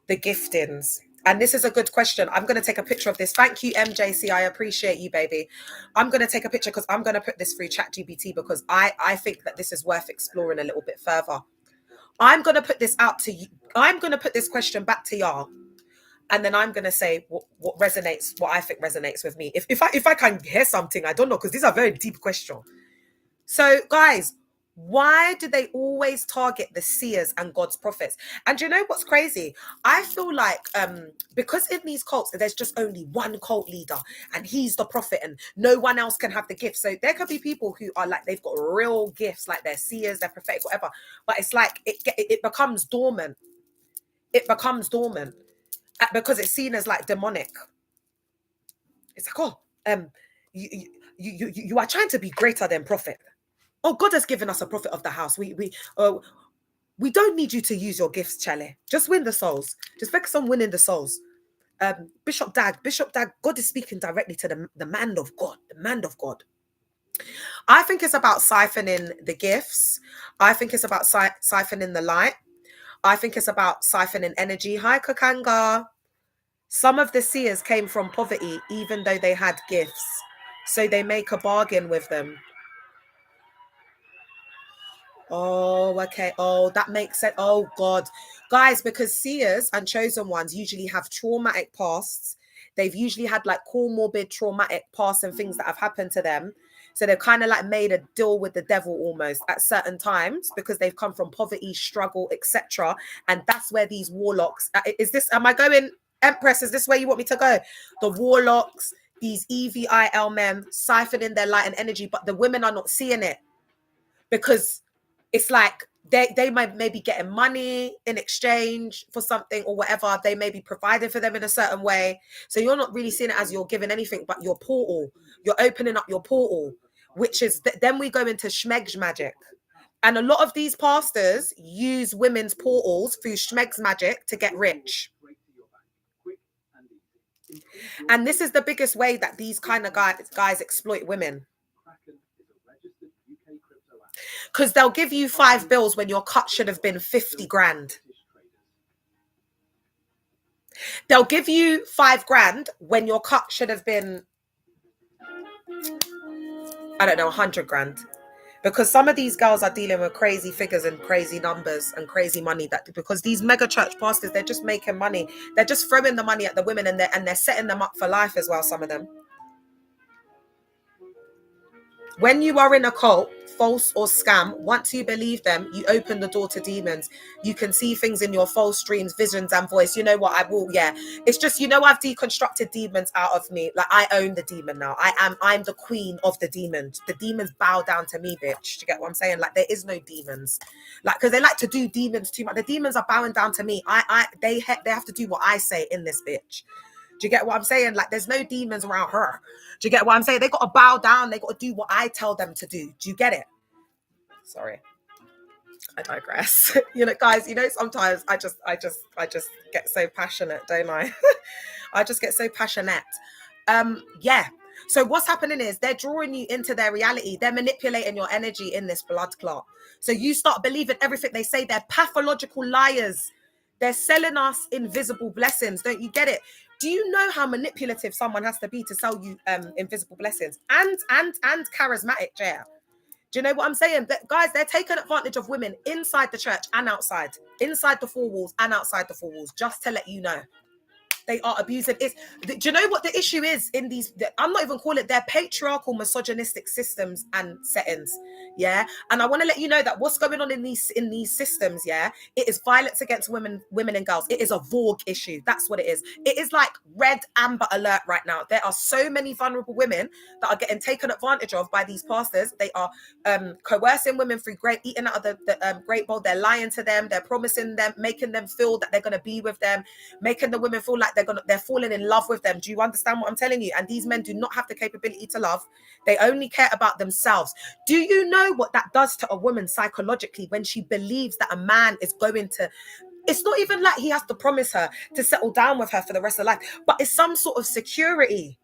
the giftings. And this is a good question. I'm going to take a picture of this. Thank you, MJC. I appreciate you, baby. I'm going to take a picture because I'm going to put this through ChatGPT because I think that this is worth exploring a little bit further. I'm going to put this out to you. I'm going to put this question back to y'all. And then I'm going to say what resonates, what I think resonates with me. If I can hear something, I don't know, because these are very deep questions. So, guys, why do they always target the seers and God's prophets? And do you know what's crazy? I feel like because in these cults, there's just only one cult leader and he's the prophet and no one else can have the gift. So there could be people who are like, they've got real gifts, like they're seers, they're prophetic, whatever. But it's like it becomes dormant. It becomes dormant because it's seen as like demonic. It's like, oh, you are trying to be greater than prophet. Oh, God has given us a prophet of the house. We don't need you to use your gifts, Charlie. Just win the souls. Just focus on winning the souls. Bishop Dag, God is speaking directly to the man of God, the man of God. I think it's about siphoning the gifts. I think it's about siphoning the light. I think it's about siphoning energy. Hi, Kakanga. Some of the seers came from poverty, even though they had gifts. So they make a bargain with them. Oh, okay. Oh, that makes sense. Oh, God. Guys, because seers and chosen ones usually have traumatic pasts. They've usually had like comorbid traumatic pasts and things that have happened to them. So they've kind of like made a deal with the devil almost at certain times because they've come from poverty, struggle, etc. And that's where these warlocks, am I going, Empress, is this where you want me to go? The warlocks, these EVIL men siphoning their light and energy, but the women are not seeing it because it's like they might maybe getting money in exchange for something or whatever. They may be providing for them in a certain way. So you're not really seeing it as you're giving anything, but your portal. You're opening up your portal, which is then we go into schmegs magic. And a lot of these pastors use women's portals through schmegs magic to get rich. And this is the biggest way that these kind of guys exploit women. Because they'll give you 5 bills when your cut should have been 50 grand. They'll give you 5 grand when your cut should have been, I don't know, 100 grand. Because some of these girls are dealing with crazy figures and crazy numbers and crazy money, that because these mega church pastors, they're just making money. They're just throwing the money at the women and they're setting them up for life as well, some of them. When you are in a cult, false or scam, once you believe them, you open the door to demons. You can see things in your false dreams, visions, and voice. You know what? It's just, I've deconstructed demons out of me. Like, I own the demon now. I'm the queen of the demons. The demons bow down to me, bitch. Do you get what I'm saying? Like, there is no demons. Like, because they like to do demons too much. The demons are bowing down to me. They have to do what I say in this bitch. Do you get what I'm saying? Like, there's no demons around her. Do you get what I'm saying? They got to bow down. They got to do what I tell them to do. Do you get it? Sorry, I digress. Guys, sometimes I just get so passionate, don't I? I just get so passionate. Yeah. So what's happening is they're drawing you into their reality. They're manipulating your energy in this blood clot. So you start believing everything they say. They're pathological liars. They're selling us invisible blessings. Don't you get it? Do you know how manipulative someone has to be to sell you invisible blessings and charismatic, yeah? Do you know what I'm saying? Guys, they're taking advantage of women inside the church and outside, inside the 4 walls and outside the 4 walls, just to let you know. They are abusing. Do you know what the issue is in these? I'm not even calling it their patriarchal, misogynistic systems and settings. Yeah, and I want to let you know that what's going on in these systems. Yeah, it is violence against women and girls. It is a Vogue issue. That's what it is. It is like red amber alert right now. There are so many vulnerable women that are getting taken advantage of by these pastors. They are coercing women through eating out of the grape bowl. They're lying to them. They're promising them, making them feel that they're going to be with them, making the women feel like they're falling in love with them. Do you understand what I'm telling you? And these men do not have the capability to love. They only care about themselves. Do you know what that does to a woman psychologically when she believes that a man is going to, it's not even like he has to promise her to settle down with her for the rest of life, but it's some sort of security.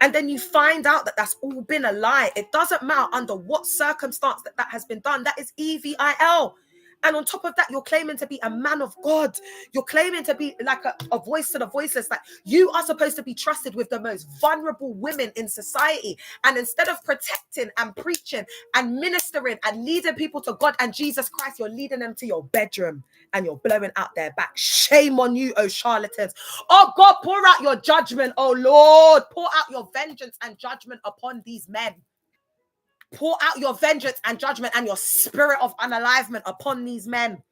And then you find out that that's all been a lie. It doesn't matter under what circumstance that has been done. That is EVIL. And on top of that, you're claiming to be a man of God. You're claiming to be like a voice to the voiceless. Like, you are supposed to be trusted with the most vulnerable women in society. And instead of protecting and preaching and ministering and leading people to God and Jesus Christ, you're leading them to your bedroom and you're blowing out their back. Shame on you, oh charlatans. Oh God, pour out your judgment. Oh Lord, pour out your vengeance and judgment upon these men. Pour out your vengeance and judgment and your spirit of unalivement upon these men,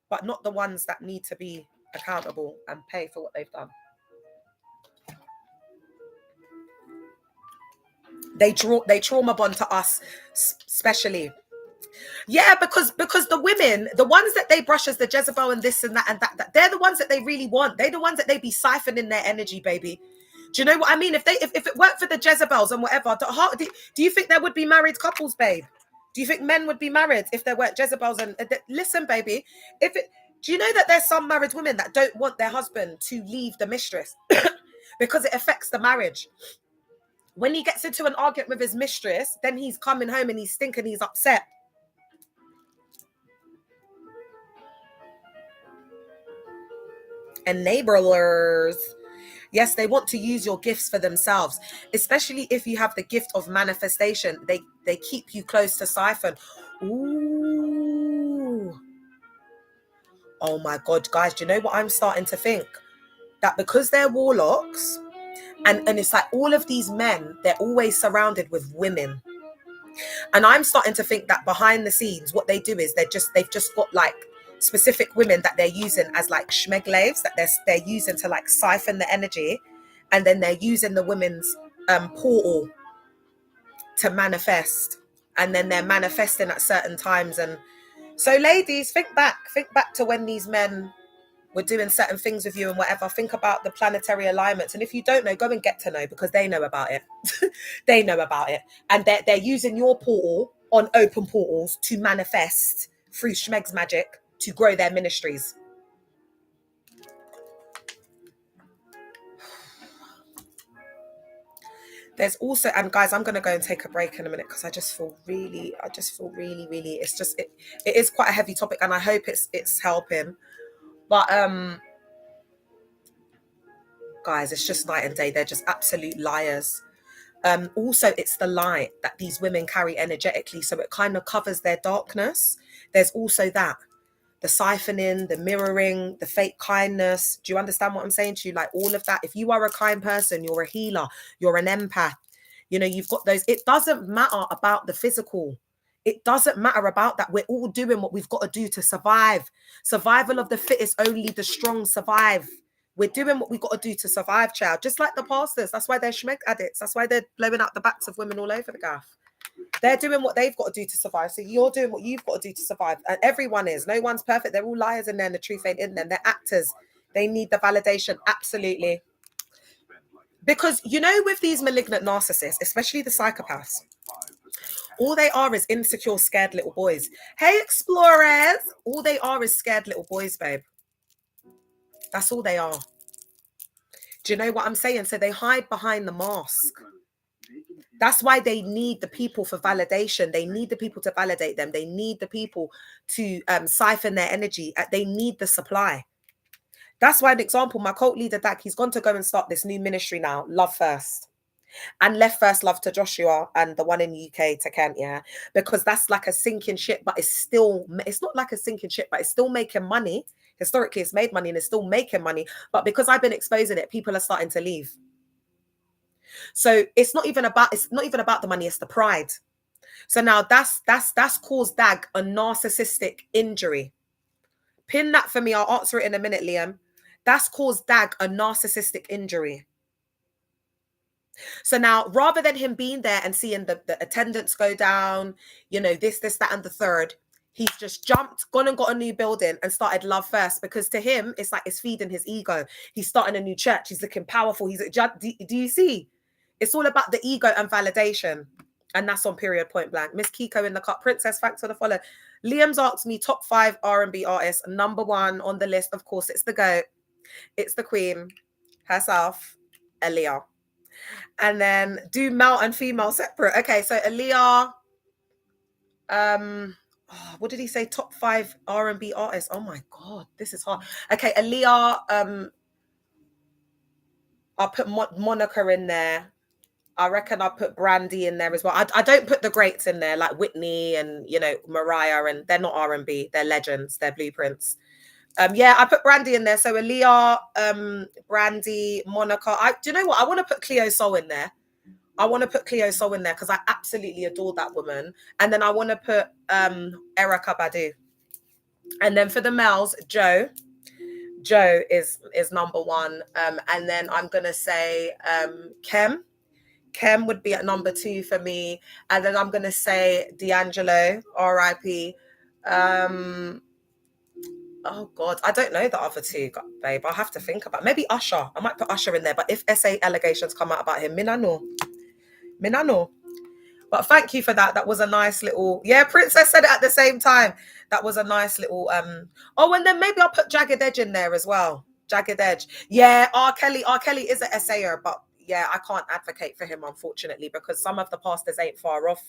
but not the ones that need to be accountable and pay for what they've done. They trauma bond to us, especially. Yeah, because the women, the ones that they brush as the Jezebel and this and that, they're the ones that they really want. They're the ones that they be siphoning their energy, baby. Do you know what I mean? If it weren't for the Jezebels and whatever, do you think there would be married couples, babe? Do you think men would be married if there weren't Jezebels? And listen, baby, do you know that there's some married women that don't want their husband to leave the mistress because it affects the marriage? When he gets into an argument with his mistress, then he's coming home and he's stinking, he's upset. Enablers. Yes, they want to use your gifts for themselves, especially if you have the gift of manifestation. They keep you close to siphon. Ooh. Oh my God, guys, do you know what I'm starting to think? That because they're warlocks, and it's like all of these men, they're always surrounded with women. And I'm starting to think that behind the scenes, what they do is they've just got like specific women that they're using as like schmeglaves, that they're using to like siphon the energy, and then they're using the women's portal to manifest, and then they're manifesting at certain times. And so ladies, think back to when these men were doing certain things with you and whatever. Think about the planetary alignments, and if you don't know, go and get to know, because they know about it. They know about it, and they're using your portal on open portals to manifest through Schmeg's magic to grow their ministries. There's also, and guys, I'm going to go and take a break in a minute because I just feel really, it's just, it is quite a heavy topic, and I hope it's helping. But guys, it's just night and day. They're just absolute liars. Also, it's the light that these women carry energetically, so it kind of covers their darkness. There's also that, the siphoning, the mirroring, the fake kindness. Do you understand what I'm saying to you? Like all of that. If you are a kind person, you're a healer, you're an empath, you know, you've got those. It doesn't matter about the physical. It doesn't matter about that. We're all doing what we've got to do to survive. Survival of the fittest, only the strong survive. We're doing what we've got to do to survive, child. Just like the pastors. That's why they're schmeg addicts. That's why they're blowing out the backs of women all over the gaff. They're doing what they've got to do to survive. So you're doing what you've got to do to survive. And everyone is. No one's perfect. They're all liars in there and the truth ain't in them. They're actors. They need the validation. Absolutely. Because, you know, with these malignant narcissists, especially the psychopaths, all they are is insecure, scared little boys. Hey, explorers. All they are is scared little boys, babe. That's all they are. Do you know what I'm saying? So they hide behind the mask. That's why they need the people for validation. They need the people to validate them. They need the people to siphon their energy. They need the supply. That's why, an example, my cult leader, Dak, he's gone to go and start this new ministry now, Love First. And left first love to Joshua and the one in UK to Kent, yeah. Because that's like a sinking ship, but it's not like a sinking ship, but it's still making money. Historically, it's made money and it's still making money. But because I've been exposing it, people are starting to leave. So it's not even about the money, it's the pride. So now that's caused Dag a narcissistic injury. Pin that for me. I'll answer it in a minute, Liam. That's caused Dag a narcissistic injury. So now, rather than him being there and seeing the attendance go down, you know, this, that, and the third, he's just gone and got a new building and started Love First, because to him, it's like it's feeding his ego. He's starting a new church. He's looking powerful. Do you see? It's all about the ego and validation. And that's on period, point blank. Miss Kiko in the cut. Princess, thanks for the follow. Liam's asked me top 5 R&B artists. Number 1 on the list, of course, it's the GOAT. It's the queen herself, Aaliyah. And then do male and female separate. Okay, so Aaliyah, what did he say? Top 5 R&B artists. Oh my God, this is hard. Okay, Aaliyah. I'll put Monica in there. I reckon I'll put Brandy in there as well. I don't put the greats in there like Whitney and, you know, Mariah, and they're not R&B. They're legends. They're blueprints. Yeah, I put Brandy in there. So Aaliyah, Brandy, Monica. Do you know what? I want to put Cleo Sol in there. I want to put Cleo Sol in there because I absolutely adore that woman. And then I want to put Erykah Badu. And then for the males, Joe. Joe is number 1. And then I'm gonna say Kem. Kem would be at number 2 for me. And then I'm gonna say D'Angelo, R.I.P. Oh God, I don't know the other 2, babe. I'll have to think about maybe Usher. I might put Usher in there, but if SA allegations come out about him, Minano. But thank you for that. That was a nice little, yeah, Princess said it at the same time. That was a nice little, oh, and then maybe I'll put Jagged Edge in there as well. Jagged Edge. Yeah, R. Kelly is an essayer, but yeah, I can't advocate for him, unfortunately, because some of the pastors ain't far off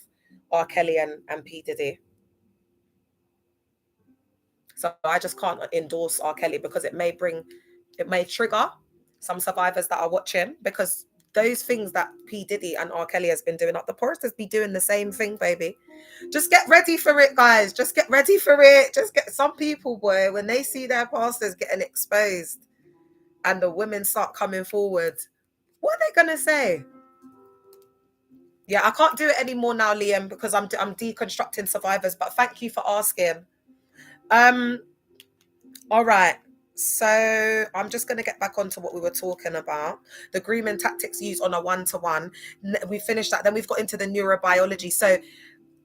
R. Kelly and P. Diddy. So I just can't endorse R. Kelly because it may trigger some survivors that are watching, because those things that P. Diddy and R. Kelly has been doing up, the choristers be doing the same thing, baby. Just get ready for it, guys. Just get ready for it. Just get some people, boy, when they see their pastors getting exposed and the women start coming forward, what are they gonna say? Yeah, I can't do it anymore now, Liam, because I'm deconstructing survivors. But thank you for asking. All right. So I'm just going to get back onto what we were talking about. The grooming tactics used on a one-to-one. We finished that. Then we've got into the neurobiology. So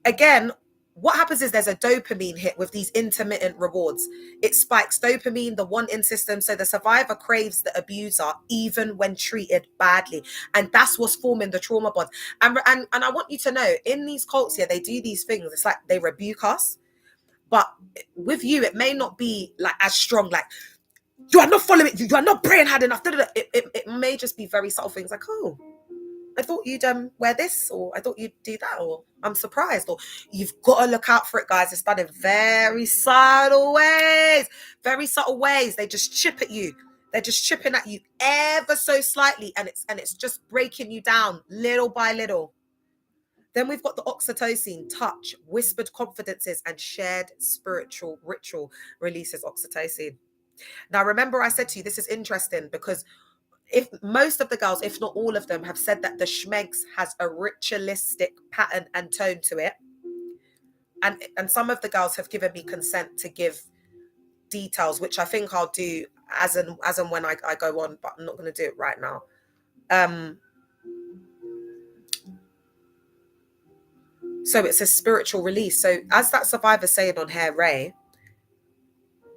again, what happens is there's a dopamine hit with these intermittent rewards. It spikes dopamine, the wanting system. So the survivor craves the abuser even when treated badly. And that's what's forming the trauma bond. And I want you to know, in these cults here, they do these things. It's like they rebuke us. But with you, it may not be like as strong, like, you are not following, you are not praying hard enough. It may just be very subtle things like, oh, I thought you'd wear this, or I thought you'd do that, or I'm surprised, or you've got to look out for it, guys. It's done in very subtle ways. Very subtle ways. They just chip at you. They're just chipping at you ever so slightly, and it's just breaking you down little by little. Then we've got the oxytocin, touch, whispered confidences, and shared spiritual ritual releases oxytocin. Now, remember I said to you, this is interesting because if most of the girls, if not all of them, have said that the schmegs has a ritualistic pattern and tone to it. And some of the girls have given me consent to give details, which I think I'll do as and when I go on, but I'm not going to do it right now. So it's a spiritual release. So as that survivor saying on Hair Ray,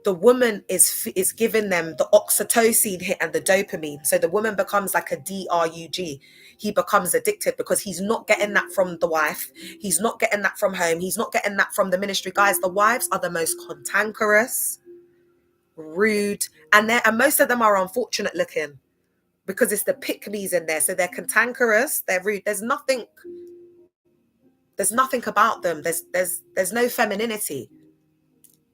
the woman is giving them the oxytocin hit and the dopamine. So the woman becomes like a DRUG. He becomes addicted because he's not getting that from the wife. He's not getting that from home. He's not getting that from the ministry. Guys, the wives are the most cantankerous, rude, and most of them are unfortunate looking because it's the pick-me's in there. So they're cantankerous, they're rude. There's nothing about them. There's no femininity.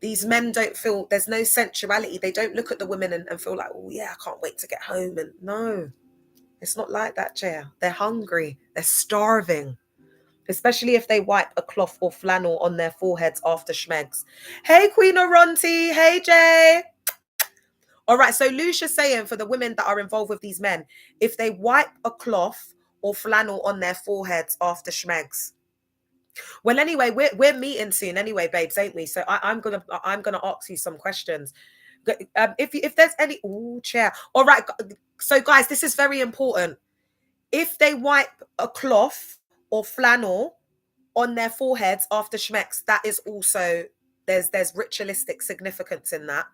These men don't feel, there's no sensuality. They don't look at the women and feel like, oh yeah, I can't wait to get home. And no, it's not like that, Chair. They're hungry. They're starving. Especially if they wipe a cloth or flannel on their foreheads after schmegs. Hey, Queen Oronti. Hey, Jay. All right, so Lucia's saying for the women that are involved with these men, if they wipe a cloth or flannel on their foreheads after schmegs. Well, anyway, we're meeting soon anyway, babes, ain't we? So I'm gonna ask you some questions. If there's any, Chair. All right, so guys, this is very important. If they wipe a cloth or flannel on their foreheads after schmex, that is also, there's ritualistic significance in that.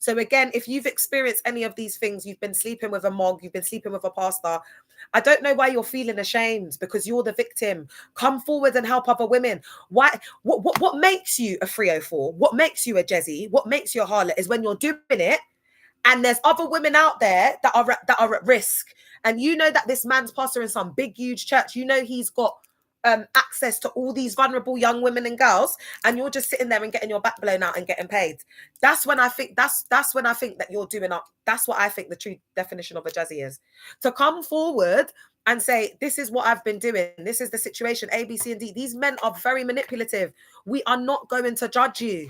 So again, if you've experienced any of these things, you've been sleeping with a mog, you've been sleeping with a pastor, I don't know why you're feeling ashamed, because you're the victim. Come forward and help other women. Why? What makes you a 304? What makes you a Jezzy? What makes you a harlot is when you're doing it and there's other women out there that are at risk. And you know that this man's pastor in some big, huge church, you know he's got access to all these vulnerable young women and girls, and you're just sitting there and getting your back blown out and getting paid. That's when I think that's when I think that you're doing up. That's what I think the true definition of a jazzy is. To come forward and say, this is what I've been doing, this is the situation, A, B, C, and D. These men are very manipulative. We are not going to judge you.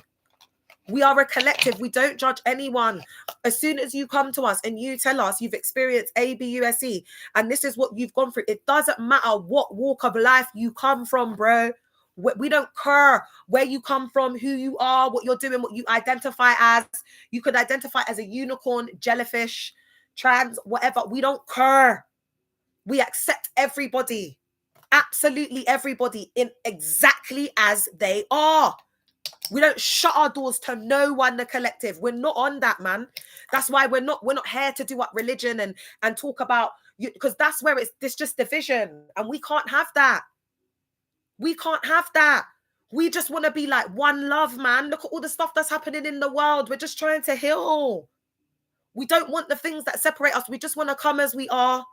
We are a collective. We don't judge anyone. As soon as you come to us and you tell us you've experienced A, B, U, S, E, and this is what you've gone through, it doesn't matter what walk of life you come from, bro. We don't care where you come from, who you are, what you're doing, what you identify as. You could identify as a unicorn, jellyfish, trans, whatever. We don't care. We accept everybody, absolutely everybody, in exactly as they are. We don't shut our doors to no one, the collective. We're not on that, man. That's why we're not here to do up religion and talk about you, because that's where it's just division, and we can't have that. We can't have that. We just want to be like one love, man. Look at all the stuff that's happening in the world. We're just trying to heal. We don't want the things that separate us. We just want to come as we are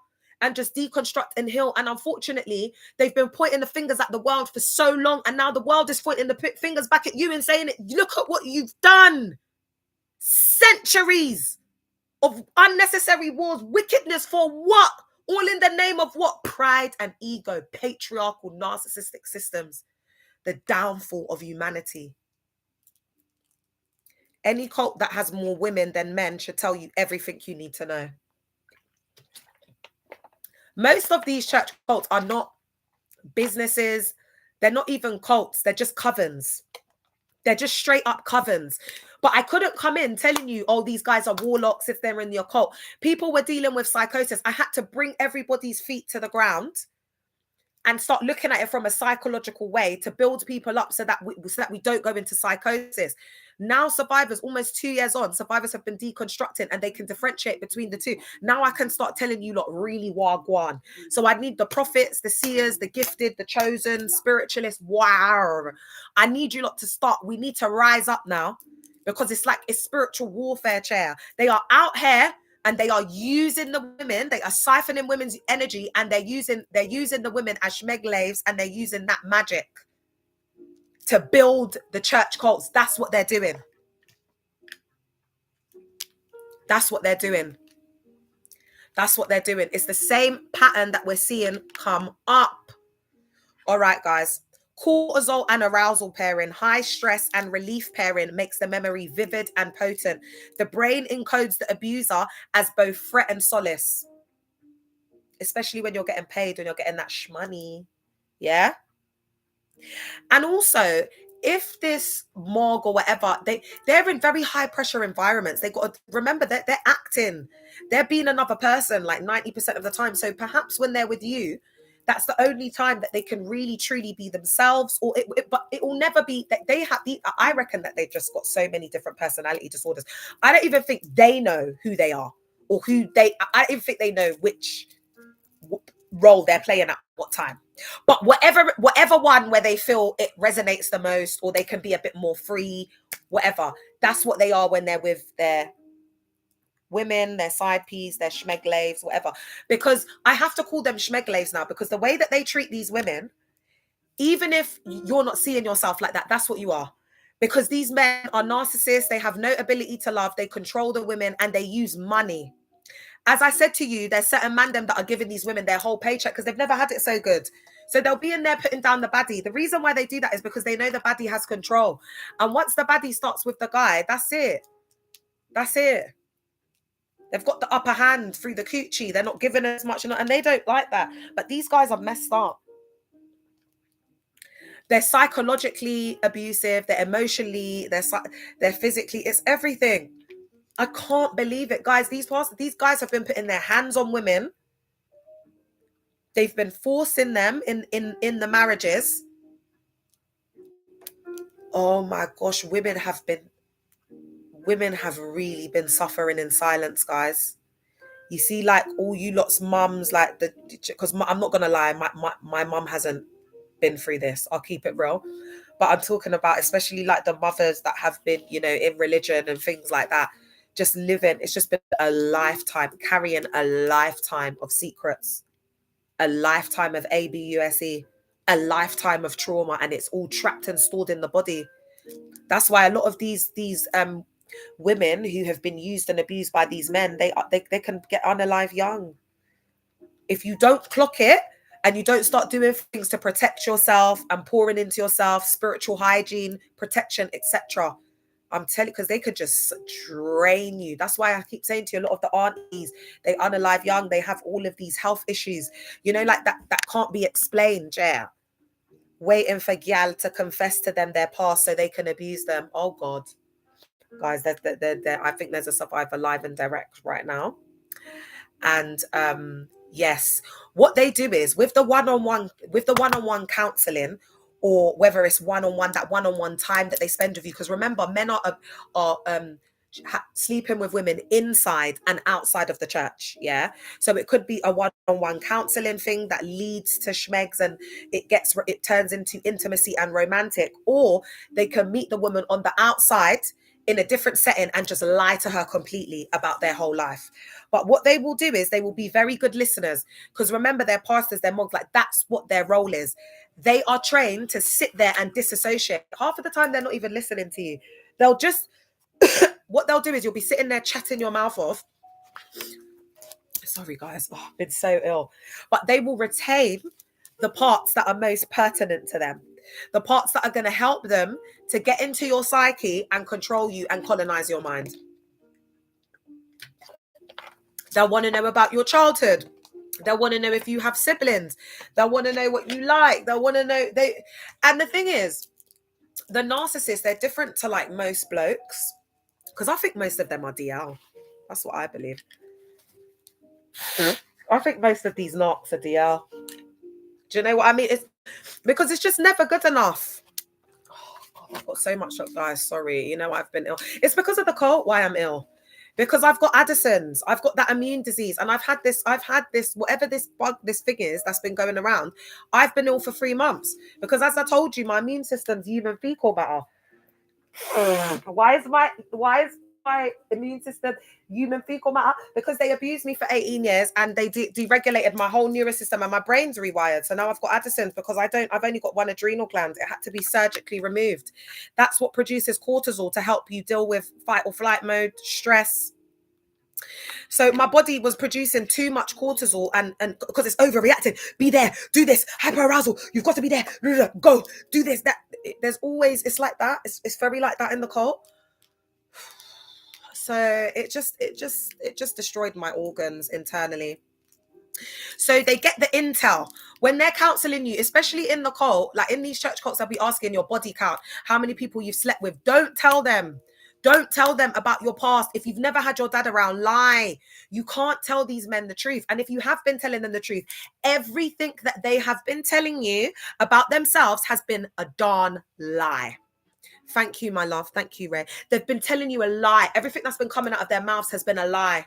and just deconstruct and heal. And unfortunately, they've been pointing the fingers at the world for so long, and now the world is pointing the fingers back at you and saying, look at what you've done. Centuries of unnecessary wars, wickedness, for what? All in the name of what? Pride and ego, patriarchal, narcissistic systems, the downfall of humanity. Any cult that has more women than men should tell you everything you need to know. Most of these church cults are not businesses. They're not even cults. They're just covens. They're just straight up covens. But I couldn't come in telling you, oh, these guys are warlocks if they're in the occult. People were dealing with psychosis. I had to bring everybody's feet to the ground and start looking at it from a psychological way to build people up so that we don't go into psychosis. Now survivors, almost 2 years on, survivors have been deconstructing and they can differentiate between the two. Now I can start telling you lot really wagwan. So I need the prophets, the seers, the gifted, the chosen, spiritualists. Wow. I need you lot to start. We need to rise up now, because it's like it's spiritual warfare, chair. They are out here and they are using the women. They are siphoning women's energy, and they're using the women as schmeglaves, and they're using that magic to build the church cults. That's what they're doing. That's what they're doing. That's what they're doing. It's the same pattern that we're seeing come up. All right, guys. Cortisol and arousal pairing, high stress and relief pairing makes the memory vivid and potent. The brain encodes the abuser as both threat and solace, especially when you're getting paid, when you're getting that shmoney. Yeah. And also, if this morgue or whatever, they're in very high pressure environments. They got to remember that they're acting. They're being another person like 90% of the time. So perhaps when they're with you, that's the only time that they can really truly be themselves. But it will never be that they have I reckon that they've just got so many different personality disorders. I don't even think they know who they are, or I don't even think they know which role they're playing at what time. But whatever one where they feel it resonates the most, or they can be a bit more free, whatever, that's what they are when they're with their women, their side piece, their schmeglaves, whatever. Because I have to call them schmeglaves now, because the way that they treat these women, even if you're not seeing yourself like that, that's what you are. Because these men are narcissists. They have no ability to love. They control the women, and they use money. As I said to you, there's certain mandem that are giving these women their whole paycheck because they've never had it so good. So they'll be in there putting down the baddie. The reason why they do that is because they know the baddie has control. And once the baddie starts with the guy, that's it. That's it. They've got the upper hand through the coochie. They're not giving as much, and they don't like that. But these guys are messed up. They're psychologically abusive. They're emotionally. They're physically. It's everything. I can't believe it, guys. These guys have been putting their hands on women. They've been forcing them in the marriages. Oh my gosh, women have really been suffering in silence, guys. You see, like all you lot's mums, like because I'm not gonna lie, my mum hasn't been through this. I'll keep it real. But I'm talking about especially like the mothers that have been, in religion and things like that. Just living, it's just been a lifetime, carrying a lifetime of secrets, a lifetime of ABUSE. a lifetime of trauma, and it's all trapped and stored in the body. That's why a lot of these women who have been used and abused by these men, they can get unalive young. If you don't clock it and you don't start doing things to protect yourself and pouring into yourself, spiritual hygiene, protection, etc., I'm telling you, because they could just drain you. That's why I keep saying to you, a lot of the aunties, they unalive young, they have all of these health issues, you know, like that can't be explained, yeah. Waiting for gal to confess to them their past so they can abuse them. Oh God. Guys, I think there's a survivor live and direct right now. And yes, what they do is with the one-on-one counseling, or whether it's one-on-one, that one-on-one time that they spend with you, because remember, men are sleeping with women inside and outside of the church. Yeah, so it could be a one-on-one counseling thing that leads to schmegs, and it turns into intimacy and romantic, or they can meet the woman on the outside in a different setting and just lie to her completely about their whole life. But what they will do is they will be very good listeners, because remember, their pastors, their monks, like that's what their role is. They are trained to sit there and disassociate. Half of the time they're not even listening to you. They'll just what they'll do is you'll be sitting there chatting your mouth off. Sorry guys, I've been so ill. But they will retain the parts that are most pertinent to them, the parts that are going to help them to get into your psyche and control you and colonize your mind. They'll want to know about your childhood. They'll want to know if you have siblings. They'll want to know what you like. They'll want to know and the thing is, the narcissists, they're different to like most blokes, because I think most of them are DL. That's what I believe. I think most of these narcs are DL. Do you know what I mean? It's because it's just never good enough. Oh, God, I've got so much up, guys. Sorry. You know, I've been ill. It's because of the cult why I'm ill. Because I've got Addison's, I've got that immune disease, and I've had this, whatever this bug, this thing is that's been going around. I've been ill for 3 months because, as I told you, my immune system's human fecal matter. Why is my immune system human fecal matter? Because they abused me for 18 years and they deregulated my whole nervous system, and my brain's rewired. So now I've got Addison's because I've only got one adrenal gland. It had to be surgically removed. That's what produces cortisol to help you deal with fight or flight mode, stress. So my body was producing too much cortisol, and because it's overreacting. Be there, do this, hyperarousal. You've got to be there. Go, do this, that. There's always, it's like that. It's very like that in the cult. So it just destroyed my organs internally. So they get the intel when they're counseling you, especially in the cult, like in these church cults, they'll be asking your body count, how many people you've slept with. Don't tell them about your past. If you've never had your dad around, lie. You can't tell these men the truth. And if you have been telling them the truth, everything that they have been telling you about themselves has been a darn lie. Thank you, my love. Thank you, Ray. They've been telling you a lie. Everything that's been coming out of their mouths has been a lie.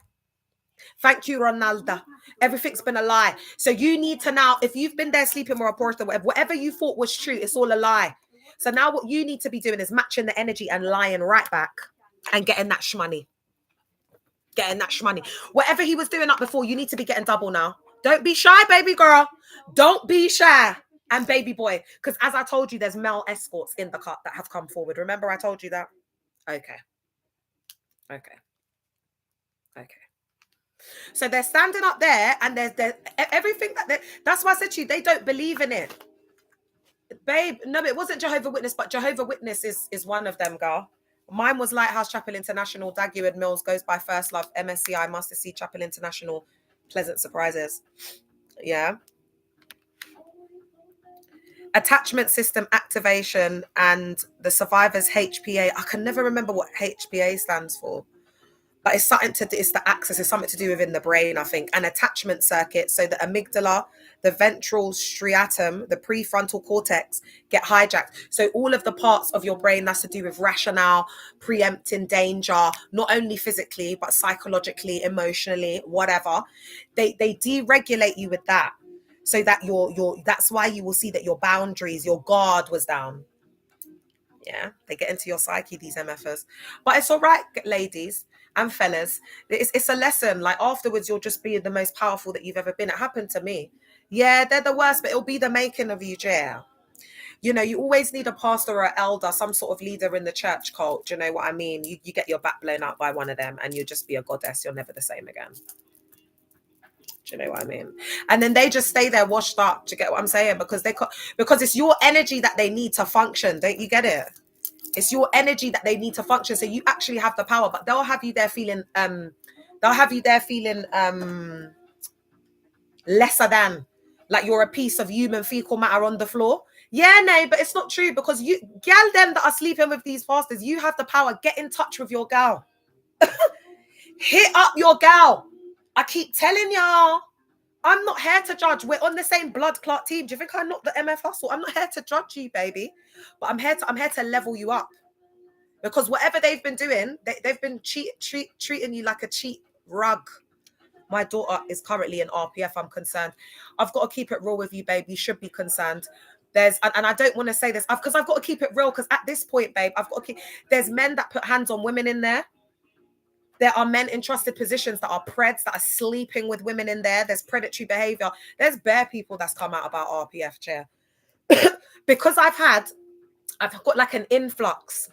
Thank you, Ronaldo. Everything's been a lie. So you need to now, if you've been there sleeping with a porter, whatever you thought was true, it's all a lie. So now what you need to be doing is matching the energy and lying right back and getting that shmoney. Whatever he was doing up before, you need to be getting double now. Don't be shy, baby girl. Don't be shy. And baby boy, because as I told you, there's male escorts in the cut that have come forward. Remember I told you that? Okay. So they're standing up there, and there's everything that's why I said to you, they don't believe in it. Babe, no, it wasn't Jehovah's Witness, but Jehovah's Witness is one of them, girl. Mine was Lighthouse Chapel International, Dagwood Mills, Goes by First Love, MSCI, Master C Chapel International, Pleasant Surprises. Yeah. Attachment system activation and the survivors HPA. I can never remember what HPA stands for, but it's the axis, it's something to do within the brain, I think, an attachment circuit. So the amygdala, the ventral striatum, the prefrontal cortex get hijacked. So all of the parts of your brain that's to do with rationale, preempting danger, not only physically, but psychologically, emotionally, whatever, they deregulate you with that. So that that's why you will see that your boundaries, your guard was down. Yeah, they get into your psyche, these MFers. But it's all right, ladies and fellas. It's a lesson. Like afterwards, you'll just be the most powerful that you've ever been. It happened to me. Yeah, they're the worst, but it'll be the making of you, Jay. You know, you always need a pastor or an elder, some sort of leader in the church cult. Do you know what I mean? You get your back blown out by one of them and you'll just be a goddess. You're never the same again. Do you know what I mean? And then they just stay there washed up. Do you get what I'm saying? Because because it's your energy that they need to function. Don't you get it? It's your energy that they need to function. So you actually have the power, but they'll have you there feeling lesser than, like you're a piece of human fecal matter on the floor. Yeah, no, but it's not true, because you gal them that are sleeping with these pastors, you have the power. Get in touch with your gal. Hit up your gal. I keep telling y'all, I'm not here to judge. We're on the same blood clot team. Do you think I'm not the MF Hustle? I'm not here to judge you, baby. But I'm here to level you up. Because whatever they've been doing, they've been treating you like a cheap rug. My daughter is currently in RPF. I'm concerned. I've got to keep it real with you, babe. You should be concerned. And I don't want to say this because I've got to keep it real, because at this point, babe, there's men that put hands on women in there. There are men in trusted positions that are preds that are sleeping with women in there. There's predatory behavior. There's bare people that's come out about RPF, chair. Because I've got like an influx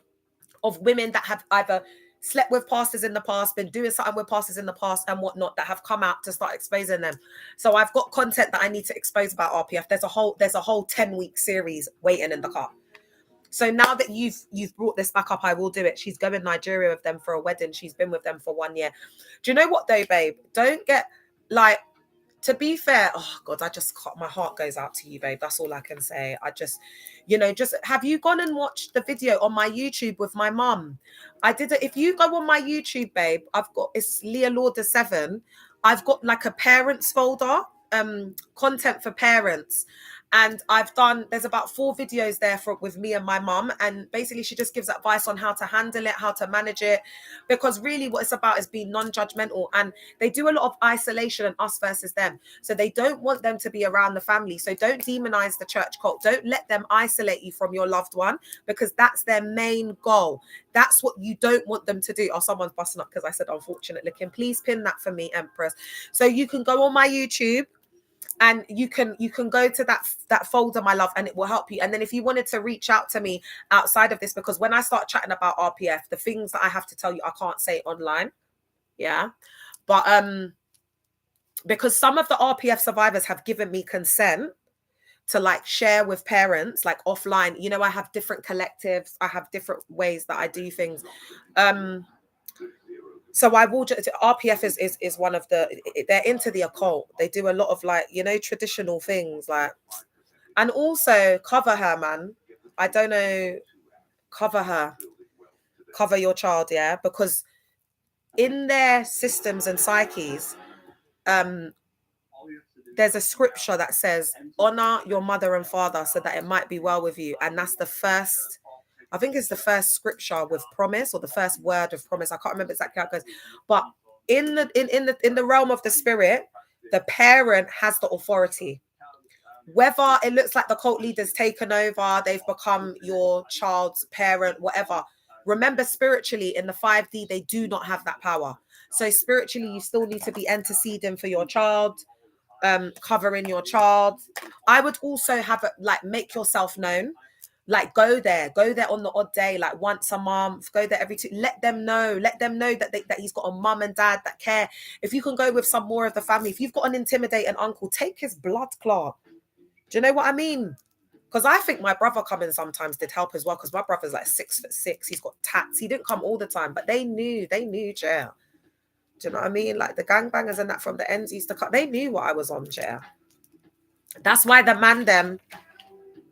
of women that have either slept with pastors in the past, been doing something with pastors in the past and whatnot, that have come out to start exposing them. So I've got content that I need to expose about RPF. There's a whole 10-week series waiting in the car. So now that you've brought this back up, I will do it. She's going to Nigeria with them for a wedding. She's been with them for 1 year. Do you know what though, babe? Don't get like, to be fair, oh God, my heart goes out to you, babe. That's all I can say. Just have you gone and watched the video on my YouTube with my mum? I did it. If you go on my YouTube, babe, it's Leah Lauder 7. I've got like a parents folder, content for parents. And there's about 4 videos there with me and my mum. And basically she just gives advice on how to handle it, how to manage it. Because really what it's about is being non-judgmental. And they do a lot of isolation and us versus them. So they don't want them to be around the family. So don't demonize the church cult. Don't let them isolate you from your loved one, because that's their main goal. That's what you don't want them to do. Oh, someone's busting up because I said unfortunate looking. Please pin that for me, Empress. So you can go on my YouTube. And you can go to that folder, my love, and it will help you. And then if you wanted to reach out to me outside of this, because when I start chatting about RPF, the things that I have to tell you, I can't say online. Yeah. But because some of the RPF survivors have given me consent to like share with parents, like offline. You know, I have different collectives. I have different ways that I do things. So I will just, RPF is one of they're into the occult. They do a lot of like, traditional things like, and also cover her, man. I don't know, cover your child. Yeah. Because in their systems and psyches, there's a scripture that says, honor your mother and father so that it might be well with you. And that's the first, I think it's the first scripture with promise, or the first word of promise. I can't remember exactly how it goes. But in the realm of the spirit, the parent has the authority. Whether it looks like the cult leader's taken over, they've become your child's parent, whatever. Remember, spiritually, in the 5D, they do not have that power. So spiritually, you still need to be interceding for your child, covering your child. I would also have make yourself known. Like go there on the odd day, like once a month, go there every 2. Let them know that he's got a mum and dad that care. If you can go with some more of the family, if you've got an intimidating uncle, take his blood clot. Do you know what I mean? Because I think my brother coming sometimes did help as well, because my brother's like 6'6". He's got tats. He didn't come all the time, but they knew jail. Do you know what I mean? Like the gangbangers and that from the ends used to cut. They knew what I was on, jail. That's why the man them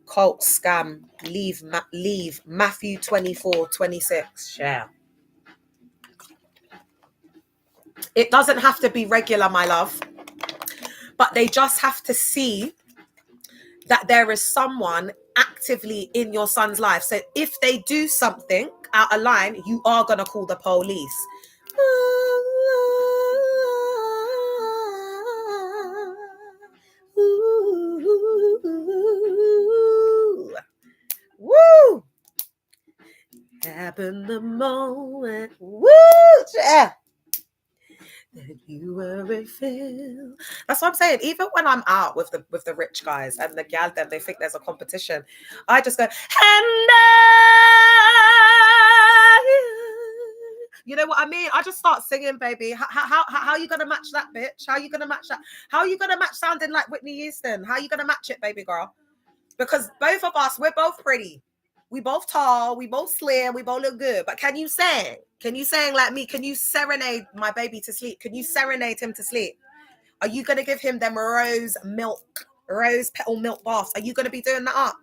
cult scam leave Matthew 24:26. Yeah. It doesn't have to be regular, my love, but they just have to see that there is someone actively in your son's life. So if they do something out of line, you are going to call the police. Woo! Happen the moment. Woo! Yeah. You were refilled. That's what I'm saying. Even when I'm out with the rich guys and the gal them, they think there's a competition. I just go, you know what I mean? I just start singing, baby. How you gonna match that, bitch? How you gonna match that? How you gonna match sounding like Whitney Houston? How you gonna match it, baby girl? Because both of us, we're both pretty. We both tall, we both slim, we both look good. But can you sing? Can you sing like me? Can you serenade my baby to sleep? Can you serenade him to sleep? Are you going to give him them rose petal milk baths? Are you going to be doing that up?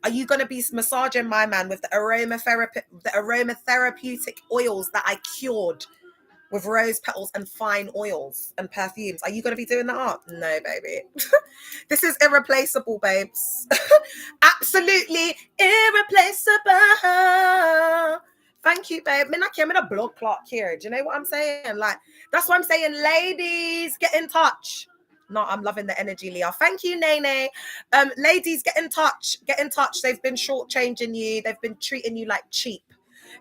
Are you going to be massaging my man with the aromatherapeutic oils that I cured with rose petals and fine oils and perfumes? Are you going to be doing that up? No, baby. This is irreplaceable, babes. Absolutely irreplaceable. Thank you, babe. I'm in a blood clot here. Do you know what I'm saying? Like, that's what I'm saying. Ladies, get in touch. No, I'm loving the energy, Leah. Thank you, Nene. Ladies, get in touch. Get in touch. They've been shortchanging you. They've been treating you like cheap.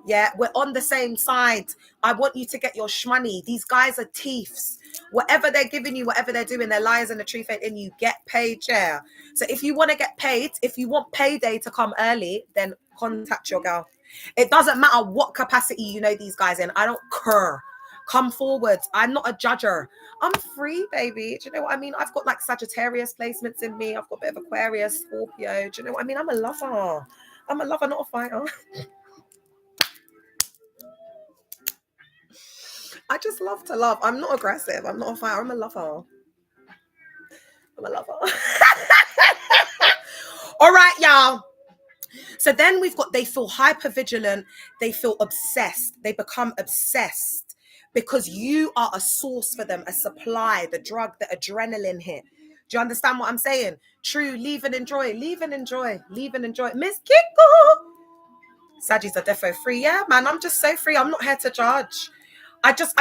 Yeah, we're on the same side. I want you to get your shmoney. These guys are thieves. Whatever they're giving you, whatever they're doing, their lies and the truth ain't in you. Get paid, yeah. So if you want to get paid, if you want payday to come early, then contact your girl. It doesn't matter what capacity you know these guys in. I don't care. Come forward. I'm not a judger. I'm free, baby. Do you know what I mean? I've got like Sagittarius placements in me. I've got a bit of Aquarius, Scorpio. Do you know what I mean? I'm a lover. I'm a lover, not a fighter. I just love to love. I'm not aggressive. I'm not a fighter. I'm a lover. I'm a lover. All right, y'all. So then we've got, they feel hyper vigilant. They feel obsessed. They become obsessed because you are a source for them, a supply, the drug, the adrenaline hit. Do you understand what I'm saying? True, leave and enjoy. Leave and enjoy. Leave and enjoy. Miss Kiko. Sagis are defo free. Yeah, man, I'm just so free. I'm not here to judge. I just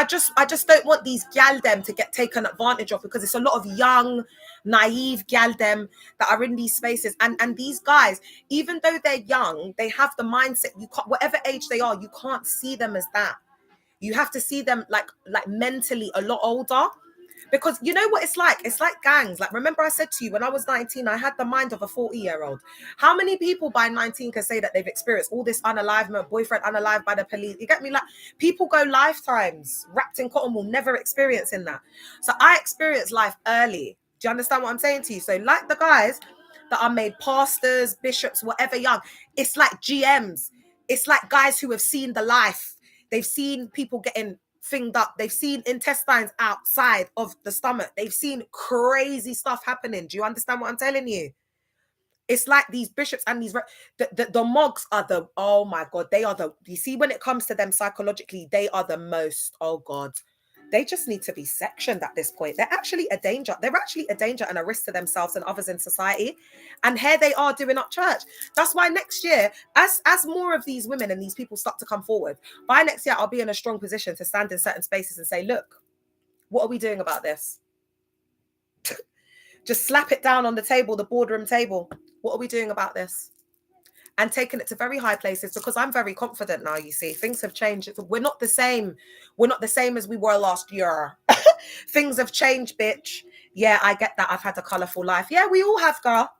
don't want these gal them to get taken advantage of, because it's a lot of young, naive gal them that are in these spaces. And these guys, even though they're young, they have the mindset, you can't, whatever age they are, you can't see them as that. You have to see them like mentally a lot older. Because you know what it's like? It's like gangs. Like, remember I said to you, when I was 19, I had the mind of a 40-year-old. How many people by 19 can say that they've experienced all this unalivement, boyfriend unalived by the police? You get me? Like, people go lifetimes wrapped in cotton wool, never experiencing that. So I experienced life early. Do you understand what I'm saying to you? So like the guys that are made pastors, bishops, whatever young, it's like GMs. It's like guys who have seen the life. They've seen people getting thinged up. They've seen intestines outside of the stomach. They've seen crazy stuff happening. Do you understand what I'm telling you? It's like these bishops and these the mogs are the, oh my God, they are the, you see, when it comes to them psychologically, they are the most, oh God, they just need to be sectioned at this point. They're actually a danger. They're actually a danger and a risk to themselves and others in society. And here they are doing up church. That's why next year, as more of these women and these people start to come forward, by next year, I'll be in a strong position to stand in certain spaces and say, look, what are we doing about this? Just slap it down on the table, the boardroom table. What are we doing about this? And taking it to very high places, because I'm very confident now, you see. Things have changed. We're not the same. We're not the same as we were last year. Things have changed, bitch. Yeah, I get that. I've had a colourful life. Yeah, we all have, girl.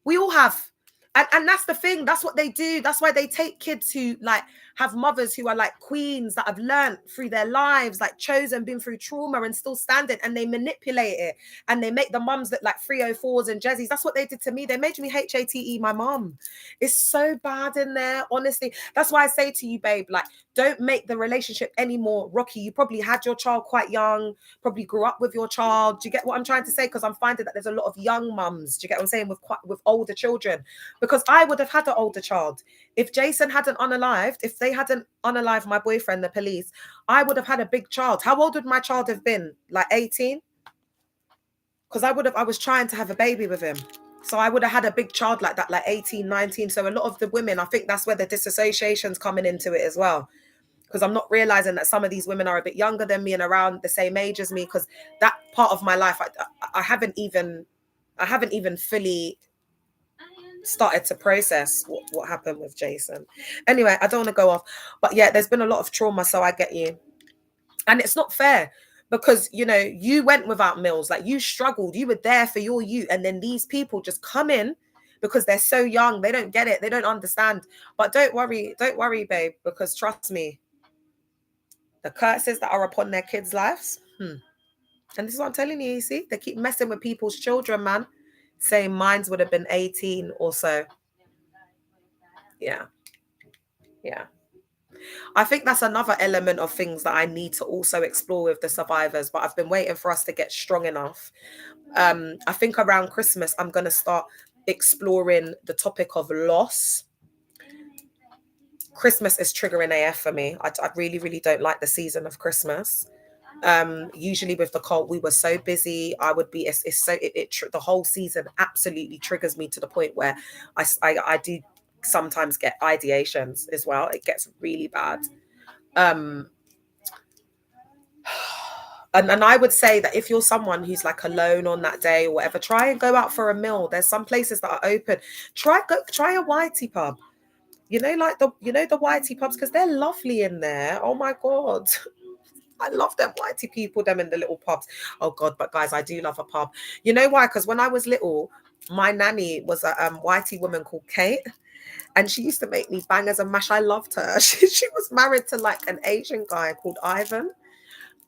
We all have. And that's the thing. That's what they do. That's why they take kids who like have mothers who are like queens that have learned through their lives, like chosen, been through trauma and still standing, and they manipulate it. And they make the mums look like 304s and Jezzies. That's what they did to me. They made me HATE my mum. It's so bad in there, honestly. That's why I say to you, babe, like, don't make the relationship any more rocky. You probably had your child quite young, probably grew up with your child. Do you get what I'm trying to say? Because I'm finding that there's a lot of young mums, do you get what I'm saying, with older children. Because I would have had an older child. If Jason hadn't unalived, if they hadn't unalived my boyfriend, the police, I would have had a big child. How old would my child have been? Like 18? Because I was trying to have a baby with him. So I would have had a big child like that, like 18, 19. So a lot of the women, I think that's where the disassociation's coming into it as well. Because I'm not realizing that some of these women are a bit younger than me and around the same age as me. Because that part of my life, I haven't even fully started to process what happened with Jason. Anyway, I don't want to go off. But yeah, there's been a lot of trauma, so I get you. And it's not fair. because you went without meals, like you struggled, you were there for your youth, and then these people just come in because they're so young, they don't get it, they don't understand. But don't worry, babe, because trust me, the curses that are upon their kids' lives, and this is what I'm telling you, see, they keep messing with people's children, man, saying mines would have been 18 or so. Yeah. I think that's another element of things that I need to also explore with the survivors, but I've been waiting for us to get strong enough. I think around Christmas, I'm going to start exploring the topic of loss. Christmas is triggering AF for me. I really, really don't like the season of Christmas. Usually with the cult, we were so busy. I would be, the whole season absolutely triggers me to the point where I do sometimes get ideations as well. It gets really bad. And I would say that if you're someone who's like alone on that day or whatever, try and go out for a meal. There's some places that are open. Try a whitey pub. Like the whitey pubs, because they're lovely in there. Oh my God. I love them whitey people, them in the little pubs. Oh God, but guys, I do love a pub. You know why? Because when I was little, my nanny was a whitey woman called Kate. And she used to make me bangers and mash. I loved her. She was married to like an Asian guy called Ivan.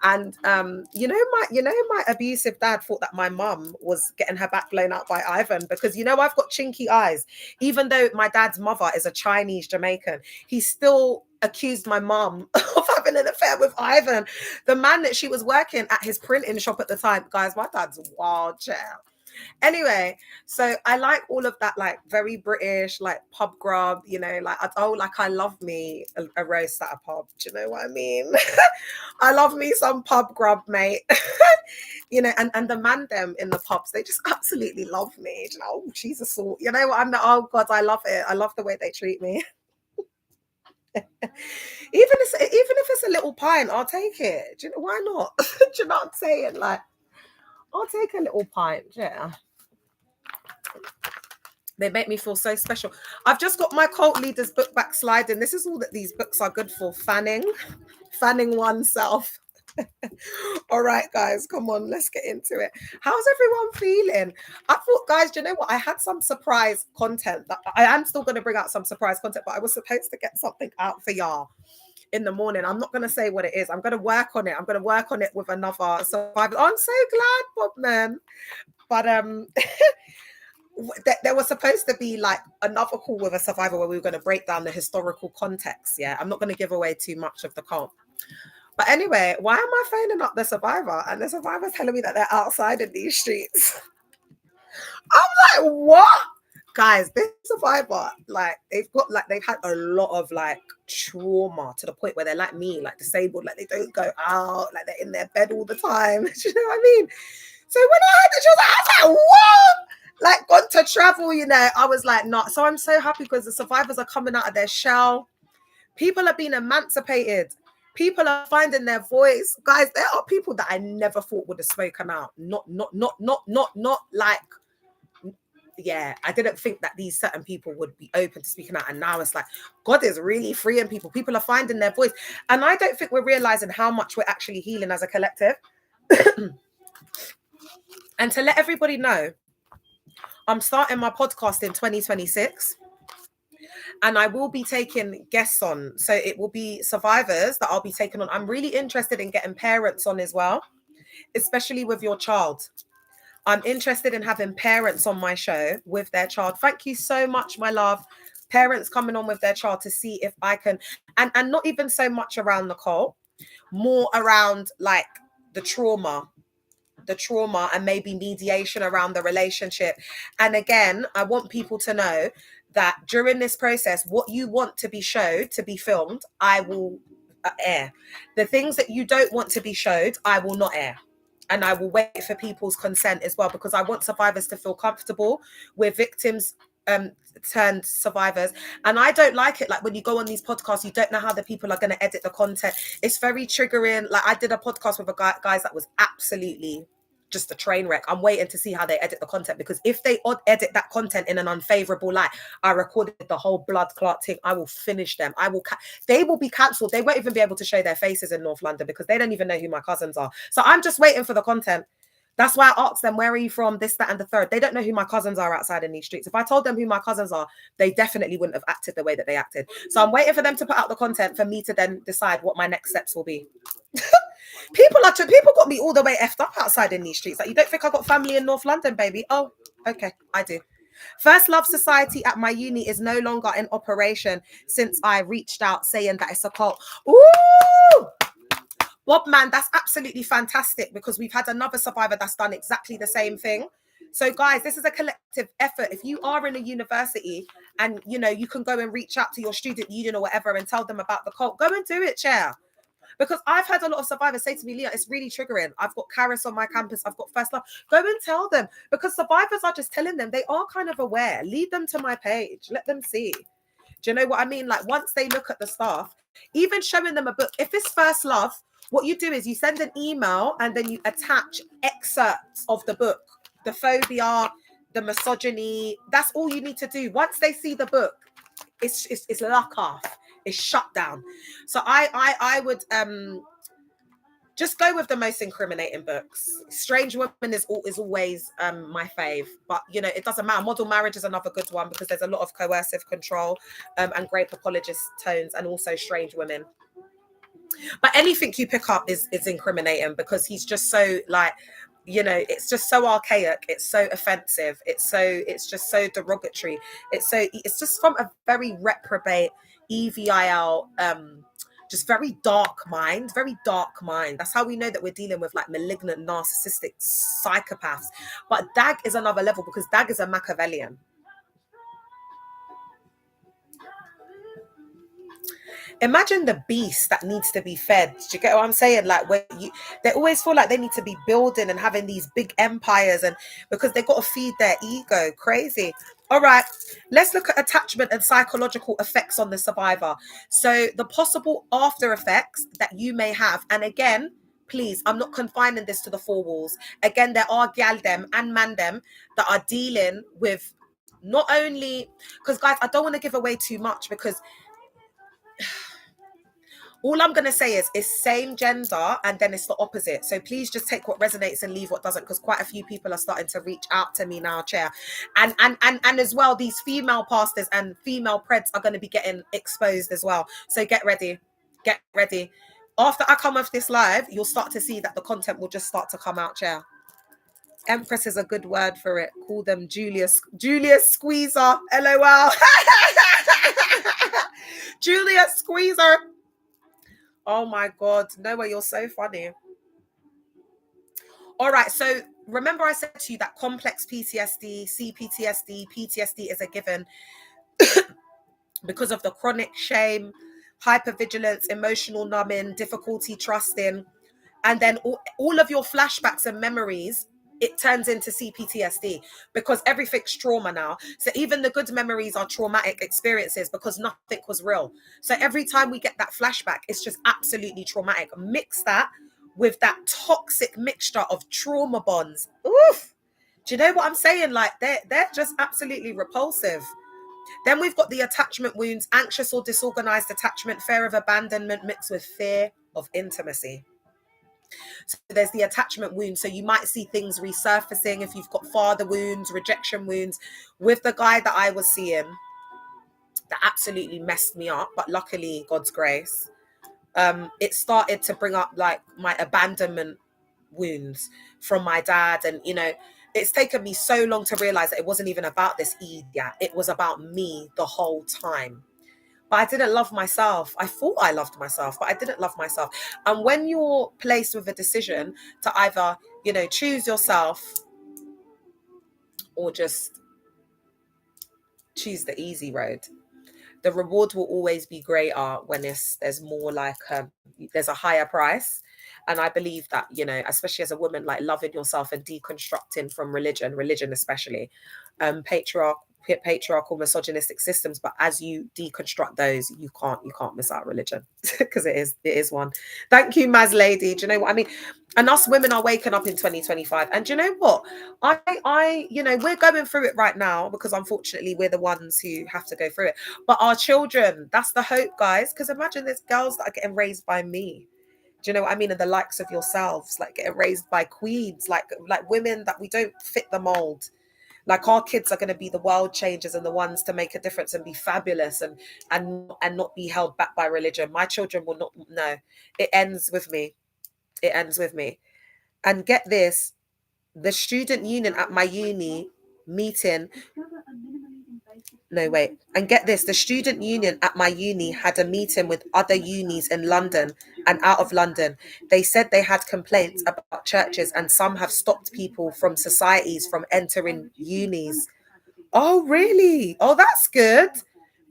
And my abusive dad thought that my mum was getting her back blown out by Ivan because I've got chinky eyes. Even though my dad's mother is a Chinese Jamaican, he still accused my mum of having an affair with Ivan, the man that she was working at his printing shop at the time. Guys, my dad's wild, child. Anyway, so I like all of that, like very British, like pub grub, I love me a roast at a pub. Do you know what I mean? I love me some pub grub, mate. And the man them in the pubs, they just absolutely love me. Oh, she's a sort. You know what? Oh God, I love it. I love the way they treat me. Even if it's a little pint, I'll take it. Do you know why not? Do you know what I'm saying? Like, I'll take a little pint, yeah. They make me feel so special. I've just got my cult leaders book Backsliding. This is all that these books are good for. Fanning oneself. All right, guys, come on, let's get into it. How's everyone feeling? I thought, guys, do you know what? I had some surprise content. That I am still going to bring out some surprise content, but I was supposed to get something out for y'all in the morning. I'm not going to say what it is. I'm going to work on it. I'm going to work on it with another survivor. I'm so glad, Bobman. But there was supposed to be like another call with a survivor where we were going to break down the historical context. Yeah, I'm not going to give away too much of the cult. But anyway, why am I phoning up the survivor? And the survivor's telling me that they're outside in these streets. I'm like, what? Guys, this survivor, like, they've had a lot of like trauma to the point where they're like me, like disabled, like they don't go out, like they're in their bed all the time. Do you know what I mean? So when I heard that, she was like, I was like, what? Like, gone to travel, I was like, no. So I'm so happy because the survivors are coming out of their shell. People are being emancipated. People are finding their voice. Guys, there are people that I never thought would have spoken out. Not like, yeah, I didn't think that these certain people would be open to speaking out. And now it's like, God is really freeing people. People are finding their voice. And I don't think we're realizing how much we're actually healing as a collective. And to let everybody know, I'm starting my podcast in 2026. And I will be taking guests on. So it will be survivors that I'll be taking on. I'm really interested in getting parents on as well, especially with your child. I'm interested in having parents on my show with their child. Thank you so much, my love. Parents coming on with their child to see if I can, and not even so much around the cult, more around like the trauma and maybe mediation around the relationship. And again, I want people to know that during this process, what you want to be showed, to be filmed, I will air. The things that you don't want to be showed, I will not air. And I will wait for people's consent as well, because I want survivors to feel comfortable with victims turned survivors. And I don't like it, like when you go on these podcasts, you don't know how the people are going to edit the content. It's very triggering. Like I did a podcast with a guys that was absolutely just a train wreck. I'm waiting to see how they edit the content, because if they edit that content in an unfavorable light, I recorded the whole blood clot thing. I will finish them. They will be cancelled. They won't even be able to show their faces in North London because they don't even know who my cousins are. So I'm just waiting for the content. That's why I asked them, where are you from? This, that, and the third. They don't know who my cousins are outside in these streets. If I told them who my cousins are, they definitely wouldn't have acted the way that they acted. So I'm waiting for them to put out the content for me to then decide what my next steps will be. People got me all the way effed up outside in these streets. Like, you don't think I got family in North London, baby? Oh, okay, I do. First Love Society at my uni is no longer in operation since I reached out saying that it's a cult. Ooh! Bob, man, that's absolutely fantastic, because we've had another survivor that's done exactly the same thing. So guys, this is a collective effort. If you are in a university and, you know, you can go and reach out to your student union or whatever and tell them about the cult, go and do it, chair. Because I've had a lot of survivors say to me, Leah, it's really triggering. I've got Caris on my campus. I've got First Love. Go and tell them, because survivors are just telling them. They are kind of aware. Lead them to my page. Let them see. Do you know what I mean? Like, once they look at the stuff, even showing them a book. If it's First Love, what you do is you send an email and then you attach excerpts of the book, the phobia, the misogyny. That's all you need to do. Once they see the book, it's lock off. It's shut down. So I would just go with the most incriminating books. Strange Woman is always my fave, but you know, it doesn't matter. Model Marriage is another good one, because there's a lot of coercive control and grape apologist tones, and also Strange Women. But anything you pick up is incriminating, because he's just so, like, you know, it's just so archaic, it's so offensive, it's just so derogatory, it's just from a very reprobate evil just very dark mind. That's how we know that we're dealing with like malignant narcissistic psychopaths. But Dag is another level, because Dag is a Machiavellian. Imagine the beast that needs to be fed. Do you get what I'm saying? Like, they always feel like they need to be building and having these big empires, and because they've got to feed their ego. Crazy. All right, let's look at attachment and psychological effects on the survivor. So the possible after effects that you may have, and again, please, I'm not confining this to the four walls. Again, there are gal them and man them that are dealing with not only, because guys, I don't want to give away too much, because all I'm going to say is it's same gender and then it's the opposite. So please just take what resonates and leave what doesn't, because quite a few people are starting to reach out to me now, chair. And as well, these female pastors and female preds are going to be getting exposed as well. So get ready. Get ready. After I come off this live, you'll start to see that the content will just start to come out, chair. Empress is a good word for it. Call them Julius Squeezer. LOL. Julius Squeezer. Oh my God, Noah, you're so funny. All right, so remember I said to you that complex PTSD, CPTSD, PTSD is a given because of the chronic shame, hypervigilance, emotional numbing, difficulty trusting, and then all of your flashbacks and memories, it turns into CPTSD because everything's trauma now. So even the good memories are traumatic experiences because nothing was real. So every time we get that flashback, it's just absolutely traumatic. Mix that with that toxic mixture of trauma bonds. Oof. Do you know what I'm saying? Like, they're just absolutely repulsive. Then we've got the attachment wounds, anxious or disorganized attachment, fear of abandonment mixed with fear of intimacy. So there's the attachment wound. So you might see things resurfacing if you've got father wounds, rejection wounds. With the guy that I was seeing, that absolutely messed me up, but luckily, God's grace, it started to bring up like my abandonment wounds from my dad. And, you know, it's taken me so long to realize that it wasn't even about this idiot. It was about me the whole time. But I didn't love myself. I thought I loved myself, but I didn't love myself. And when you're placed with a decision to either, you know, choose yourself or just choose the easy road, the reward will always be greater when there's more like there's a higher price. And I believe that, you know, especially as a woman, like loving yourself and deconstructing from religion especially, patriarchal misogynistic systems, but as you deconstruct those, you can't miss out religion, because it is one. Thank you, Maz lady. Do you know what I mean? And us women are waking up in 2025, and do you know what, I you know, we're going through it right now because unfortunately we're the ones who have to go through it, but our children, that's the hope, guys, because imagine there's girls that are getting raised by me. Do you know what I mean? And the likes of yourselves, like getting raised by queens, like women that we don't fit the mold. Like our kids are going to be the world changers and the ones to make a difference and be fabulous, and not be held back by religion. My children will not. No, it ends with me. It ends with me. And get this, the student union at my uni meeting. No, wait. And get this, the student union at my uni had a meeting with other unis in London and out of London. They said they had complaints about churches, and some have stopped people from societies from entering unis. Oh, really? Oh, that's good,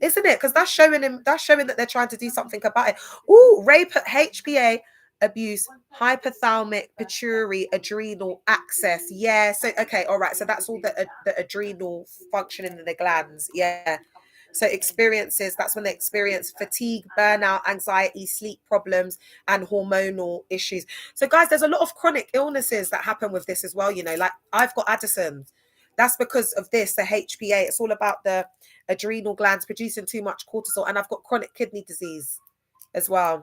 isn't it? Because that's showing that they're trying to do something about it. Oh, rape, HPA, abuse, hypothalamic pituitary adrenal access. Yeah. So okay, all right. So that's all the adrenal functioning in the glands. Yeah. So experiences, that's when they experience fatigue, burnout, anxiety, sleep problems, and hormonal issues. So guys, there's a lot of chronic illnesses that happen with this as well. You know, like I've got Addison's. That's because of this, the HPA. It's all about the adrenal glands producing too much cortisol. And I've got chronic kidney disease as well.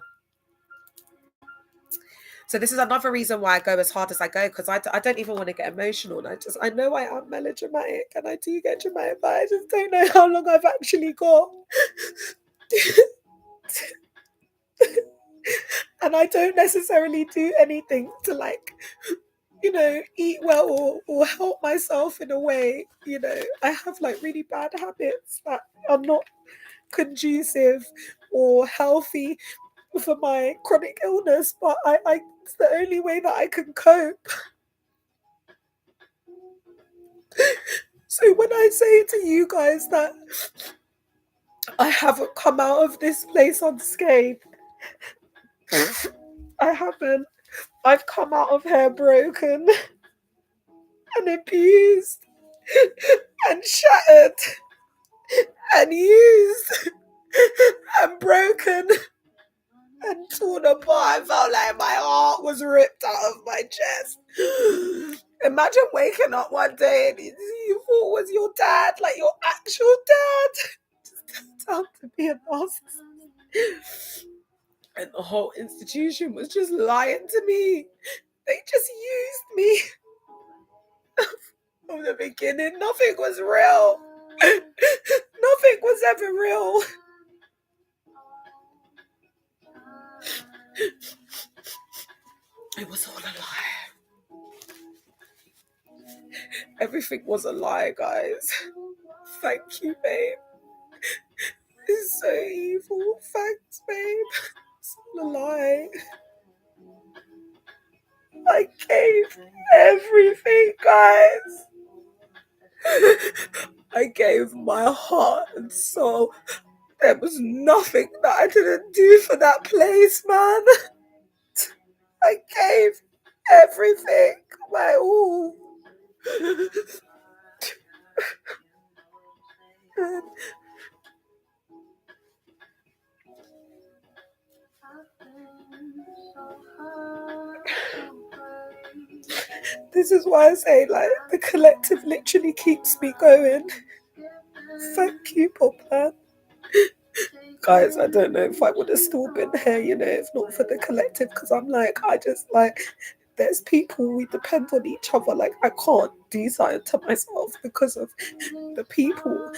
So this is another reason why I go as hard as I go, because I don't even want to get emotional. And I know I am melodramatic and I do get dramatic, but I just don't know how long I've actually got. And I don't necessarily do anything to, like, you know, eat well or help myself in a way. You know, I have like really bad habits that are not conducive or healthy for my chronic illness, but I it's the only way that I can cope. So when I say to you guys that I haven't come out of this place unscathed, I haven't. I've come out of here broken and abused and shattered and used and broken and torn apart. I felt like my heart was ripped out of my chest. Imagine waking up one day and you thought was your dad, like your actual dad, just turned out to be a narcissist. And the whole institution was just lying to me. They just used me. From the beginning, nothing was real. Nothing was ever real. It was all a lie. Everything was a lie, guys. Thank you, babe. It's so evil. Thanks, babe. It's all a lie. I gave everything, guys. I gave my heart and soul. There was nothing that I didn't do for that place, man. I gave everything, my all. This is why I say, like, the collective literally keeps me going. Thank you, Papa. Guys, I don't know if I would have still been here, you know, if not for the collective, because I'm like, I just, like, there's people, we depend on each other. Like, I can't do something to myself because of the people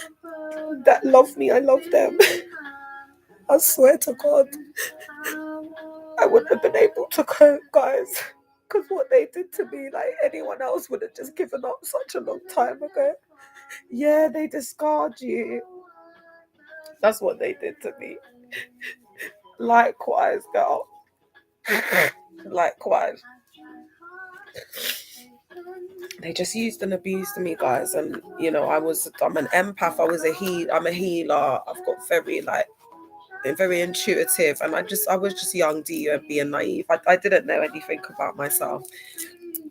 that love me. I love them. I swear to God, I wouldn't have been able to cope, guys, because what they did to me, like, anyone else would have just given up such a long time ago. Yeah, they discard you. That's what they did to me. Likewise, girl. Likewise. They just used and abused me, guys. And, you know, I'm an empath. I'm a healer. I've got very, like, very intuitive, and I was just young D and being naive. I didn't know anything about myself.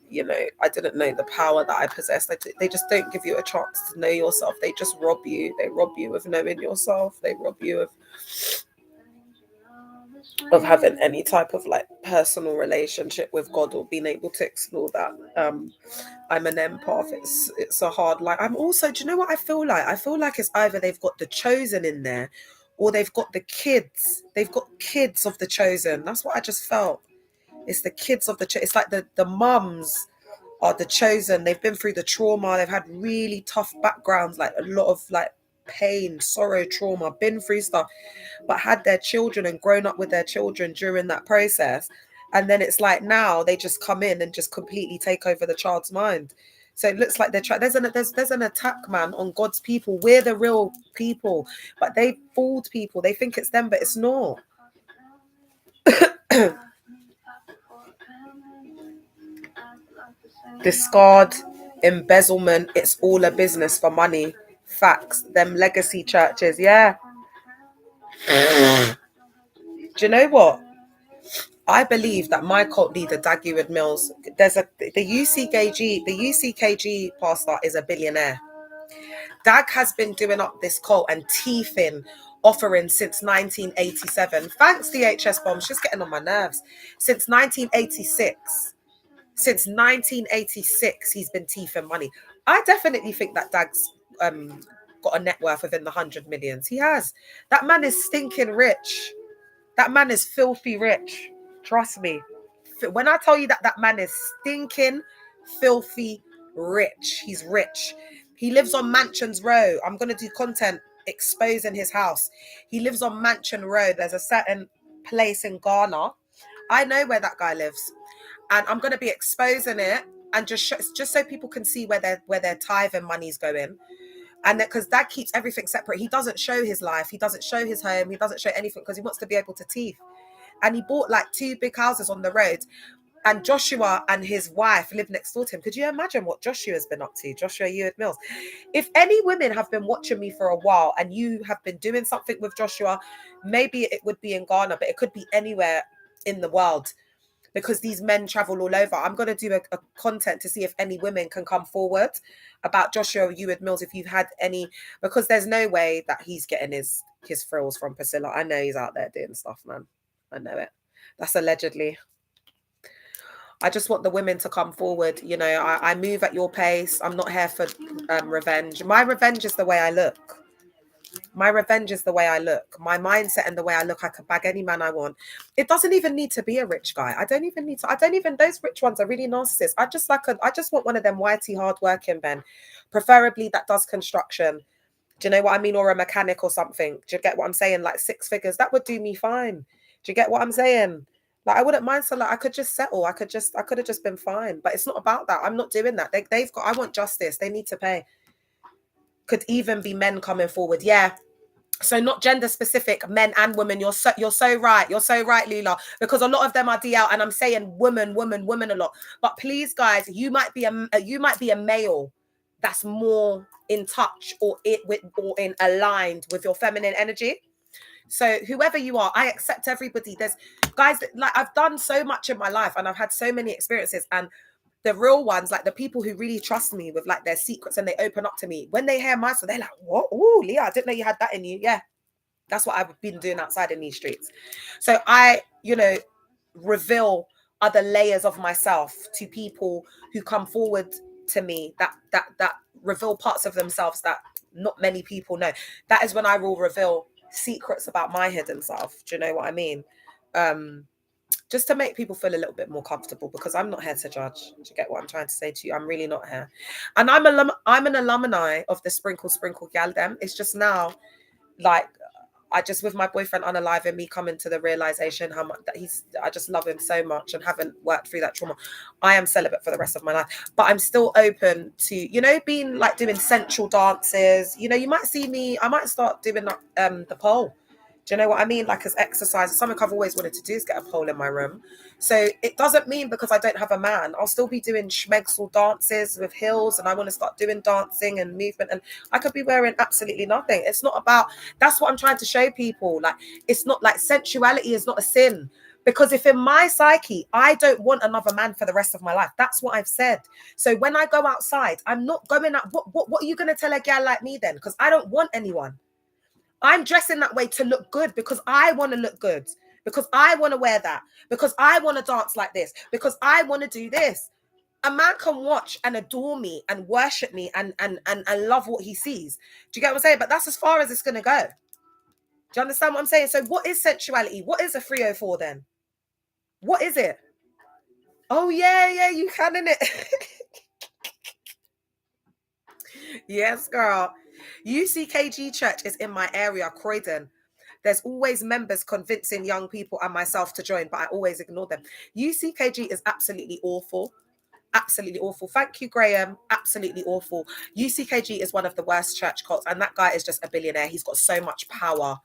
You know, I didn't know the power that I possessed. They just don't give you a chance to know yourself. They just rob you. They rob you of knowing yourself. They rob you of having any type of like personal relationship with God or being able to explore that. I'm an empath. It's a hard life. I'm also, do you know what I feel like? I feel like it's either they've got the chosen in there or they've got the kids. They've got kids of the chosen. That's what I just felt. It's the kids of the it's like the mums are the chosen. They've been through the trauma. They've had really tough backgrounds, like a lot of like pain, sorrow, trauma, been through stuff, but had their children and grown up with their children during that process. And then it's like now they just come in and just completely take over the child's mind. So it looks like they're there's an attack, man, on God's people. We're the real people, but they fooled people. They think it's them, but it's not. Discard, embezzlement, it's all a business for money. Facts. Them legacy churches, yeah. Do you know what? I believe that my cult leader, Dag Mills, the UCKG pastor is a billionaire. Dag has been doing up this cult and teething offering since 1987. Thanks, DHS bomb. She's getting on my nerves. Since 1986. Since 1986, he's been teething money. I definitely think that Dag's got a net worth within the 100 millions. He has. That man is stinking rich. That man is filthy rich. Trust me. When I tell you that that man is stinking, filthy rich. He's rich. He lives on Mansions Row. I'm going to do content exposing his house. He lives on Mansion Road. There's a certain place in Ghana. I know where that guy lives. And I'm going to be exposing it and just so people can see where their tithing money's going. And because Dad keeps everything separate. He doesn't show his life. He doesn't show his home. He doesn't show anything because he wants to be able to teeth. And he bought like 2 big houses on the road. And Joshua and his wife live next door to him. Could you imagine what Joshua's been up to? Joshua Ewart Mills. If any women have been watching me for a while and you have been doing something with Joshua, maybe it would be in Ghana, but it could be anywhere in the world. Because these men travel all over. I'm going to do a content to see if any women can come forward about Joshua Ewart Mills, if you've had any, because there's no way that he's getting his thrills from Priscilla. I know he's out there doing stuff, man. I know it. That's allegedly. I just want the women to come forward. You know, I move at your pace. I'm not here for revenge. My revenge is the way I look. My revenge is the way I look. My mindset and the way I look, I could bag any man I want. It doesn't even need to be a rich guy. Those rich ones are really narcissists. I just want one of them whitey hardworking men, preferably that does construction. Do you know what I mean? Or a mechanic or something. Do you get what I'm saying? Like 6 figures, that would do me fine. Do you get what I'm saying? Like, I wouldn't mind. So like, I could just settle. I could have just been fine, but it's not about that. I'm not doing that. I want justice. They need to pay. Could even be men coming forward. Yeah. So not gender specific, men and women. You're so right. You're so right, Lila. Because a lot of them are DL, and I'm saying woman a lot. But please, guys, you might be a male that's more in touch or in aligned with your feminine energy. So whoever you are, I accept everybody. There's guys that, like, I've done so much in my life and I've had so many experiences, and the real ones, like the people who really trust me with like their secrets and they open up to me, when they hear my story, they're like, what? Oh, Leah, I didn't know you had that in you. Yeah, that's what I've been doing outside in these streets. So I, reveal other layers of myself to people who come forward to me that reveal parts of themselves that not many people know. That is when I will reveal secrets about my hidden self. Do you know what I mean? Just to make people feel a little bit more comfortable, because I'm not here to judge. Do you get what I'm trying to say to you? I'm really not here. And I'm an alumni of the Sprinkle Gal Dem. It's just now, like, I just, with my boyfriend unaliving, me coming to the realization how much that I just love him so much and haven't worked through that trauma. I am celibate for the rest of my life, but I'm still open to, being like doing sensual dances. You might see me, I might start doing the pole. Do you know what I mean? Like as exercise, something I've always wanted to do is get a pole in my room. So it doesn't mean because I don't have a man, I'll still be doing schmegsel dances with heels, and I want to start doing dancing and movement, and I could be wearing absolutely nothing. It's not about, that's what I'm trying to show people. Like, it's not like sensuality is not a sin. Because if in my psyche, I don't want another man for the rest of my life, that's what I've said. So when I go outside, I'm not going out. What are you going to tell a gal like me then? Because I don't want anyone. I'm dressing that way to look good because I want to look good, because I want to wear that, because I want to dance like this, because I want to do this. A man can watch and adore me and worship me and love what he sees. Do you get what I'm saying? But that's as far as it's going to go. Do you understand what I'm saying? So what is sensuality? What is a 304 then? What is it? Oh, yeah, you can, innit? Yes, girl. UCKG Church is in my area, Croydon. There's always members convincing young people and myself to join, but I always ignore them. UCKG is absolutely awful. Absolutely awful. Thank you, Graham. Absolutely awful. UCKG is one of the worst church cults, and that guy is just a billionaire. He's got so much power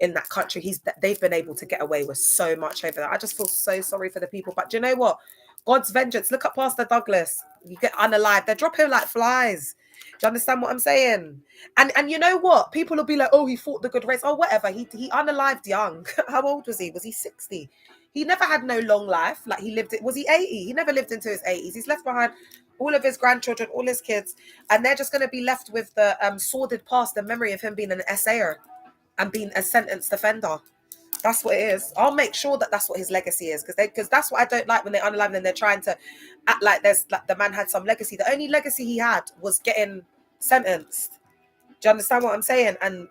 in that country. They've been able to get away with so much over that. I just feel so sorry for the people. But do you know what? God's vengeance. Look at Pastor Douglas. You get unalive. They're dropping like flies. Do you understand what I'm saying? And you know what? People will be like, oh, he fought the good race. Oh, whatever. He unalived young. How old was he? Was he 60? He never had no long life. Like he lived it. Was he 80? He never lived into his 80s. He's left behind all of his grandchildren, all his kids, and they're just going to be left with the sordid past, the memory of him being an SAer and being a sentenced offender. That's what it is. I'll make sure that that's what his legacy is, because that's what I don't like when they unalive and they're trying to act like there's like the man had some legacy. The only legacy he had was getting sentenced. Do you understand what I'm saying? And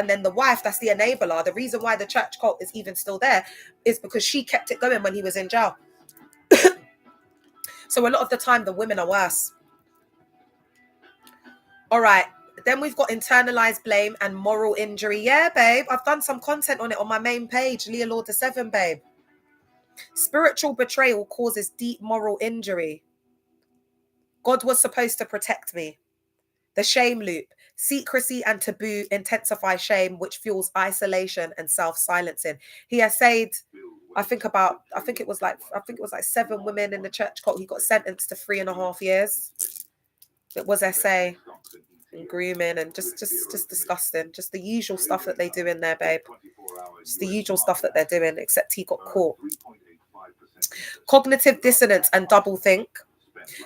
then the wife, that's the enabler. The reason why the church cult is even still there is because she kept it going when he was in jail. So a lot of the time the women are worse. All right. Then we've got internalized blame and moral injury. Yeah, babe. I've done some content on it on my main page, Leah Lauder 7, babe. Spiritual betrayal causes deep moral injury. God was supposed to protect me. The shame loop. Secrecy and taboo intensify shame, which fuels isolation and self-silencing. He has said, I think it was like 7 women in the church cult. He got sentenced to 3.5 years. It was essay and grooming and just disgusting. Just the usual stuff that they do in there, babe. Just the usual stuff that they're doing, except he got caught. Cognitive dissonance and doublethink.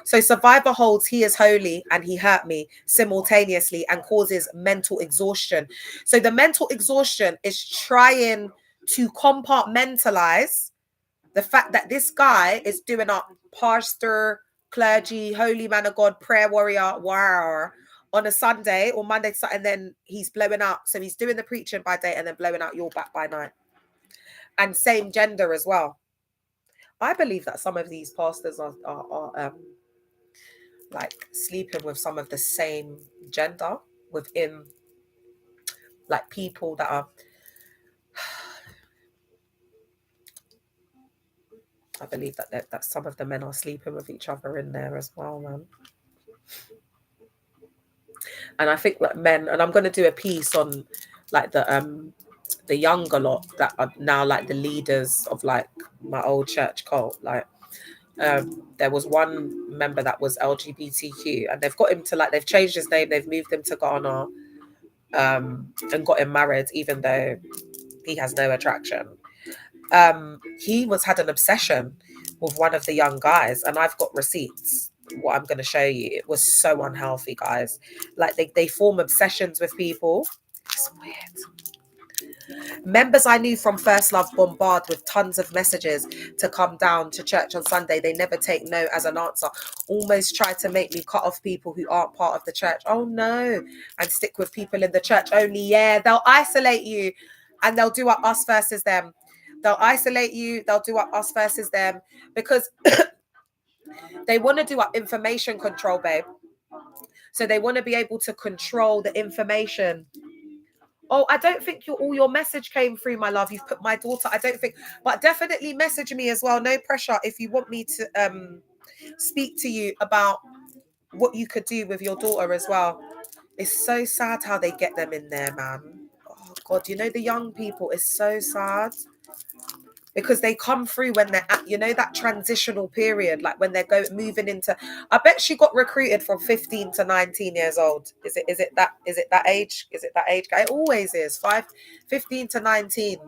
So survivor holds he is holy and he hurt me simultaneously and causes mental exhaustion. So the mental exhaustion is trying to compartmentalize the fact that this guy is doing up pastor, clergy, holy man of God, prayer warrior, wow, on a Sunday or Monday, and then he's blowing out. So he's doing the preaching by day and then blowing out your back by night. And same gender as well. I believe that some of these pastors are like sleeping with some of the same gender within, like, people that are, I believe that some of the men are sleeping with each other in there as well, man. And I think that men, and I'm going to do a piece on like the younger lot that are now like the leaders of like my old church cult. Like there was one member that was LGBTQ and they've got him to, like, they've changed his name, they've moved him to Ghana and got him married even though he has no attraction. He had an obsession with one of the young guys, and I've got receipts. What I'm going to show you, it was so unhealthy, guys. Like they form obsessions with people. It's weird. Members I knew from First Love bombard with tons of messages to come down to church on Sunday. They never take no as an answer. Almost try to make me cut off people who aren't part of the church. Oh no. And stick with people in the church only. Yeah, they'll isolate you and they'll do up us versus them. They'll isolate you. They'll do up us versus them because they want to do up information control, babe. So they want to be able to control the information. Oh, I don't think all your message came through, my love. You've put my daughter. I don't think, but definitely message me as well. No pressure. If you want me to speak to you about what you could do with your daughter as well. It's so sad how they get them in there, man. Oh God, you know, the young people is so sad because they come through when they're at, you know, that transitional period, like when they're moving into, I bet she got recruited from 15 to 19 years old. Is it that age? Is it that age? It always is 15 to 19.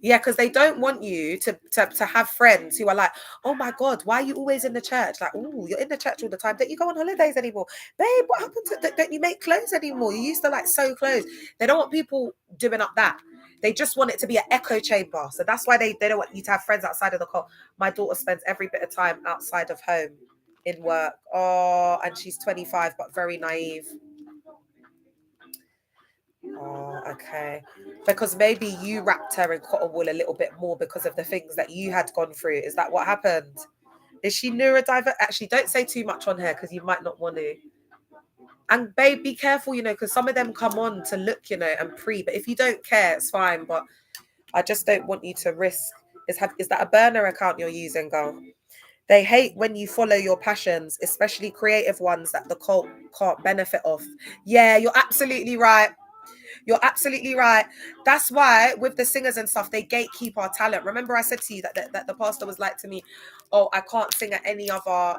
Yeah, because they don't want you to have friends who are like, oh my God, why are you always in the church? Like, oh, you're in the church all the time. Don't you go on holidays anymore? Babe, what happened to, don't you make clothes anymore? You used to like sew clothes. They don't want people doing up that. They just want it to be an echo chamber. So that's why they don't want you to have friends outside of the cult. My daughter spends every bit of time outside of home in work. Oh, and she's 25, but very naive. Oh, okay. Because maybe you wrapped her in cotton wool a little bit more because of the things that you had gone through. Is that what happened? Is she neurodivergent? Actually, don't say too much on her because you might not want to. And babe, be careful, you know, because some of them come on to look, you know, and but if you don't care, it's fine. But I just don't want you to risk. Is that a burner account you're using, girl? They hate when you follow your passions, especially creative ones that the cult can't benefit off. Yeah, you're absolutely right. You're absolutely right. That's why with the singers and stuff, they gatekeep our talent. Remember I said to you that the pastor was like to me, oh, I can't sing at any other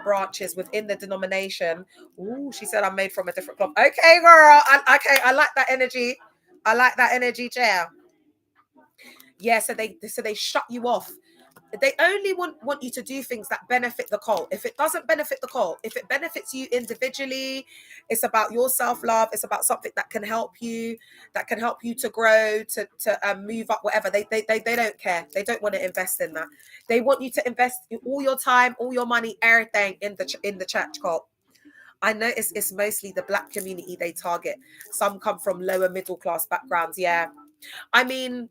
branches within the denomination. Ooh, she said I'm made from a different club. Okay, girl. I like that energy. I like that energy, chair. Yeah, so they shut you off. They only want you to do things that benefit the cult. If it doesn't benefit the cult, if it benefits you individually, it's about your self-love, it's about something that can help you to grow, to move up, whatever. They don't care. They don't want to invest in that. They want you to invest in all your time, all your money, everything in the church cult. I notice it's mostly the black community they target. Some come from lower middle class backgrounds. Yeah. I mean,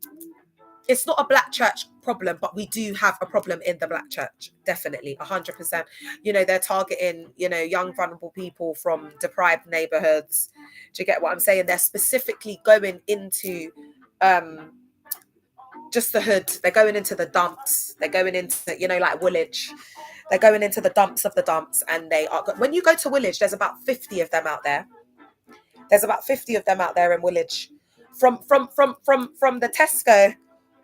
it's not a black church problem, but we do have a problem in the black church. Definitely 100%. You know, they're targeting, you know, young, vulnerable people from deprived neighborhoods. Do you get what I'm saying? They're specifically going into just the hood. They're going into the dumps. They're going into, you know, like Woolwich. They're going into the dumps of the dumps. And they are, when you go to Woolwich, there's about 50 of them out there. There's about 50 of them out there in Woolwich. From the Tesco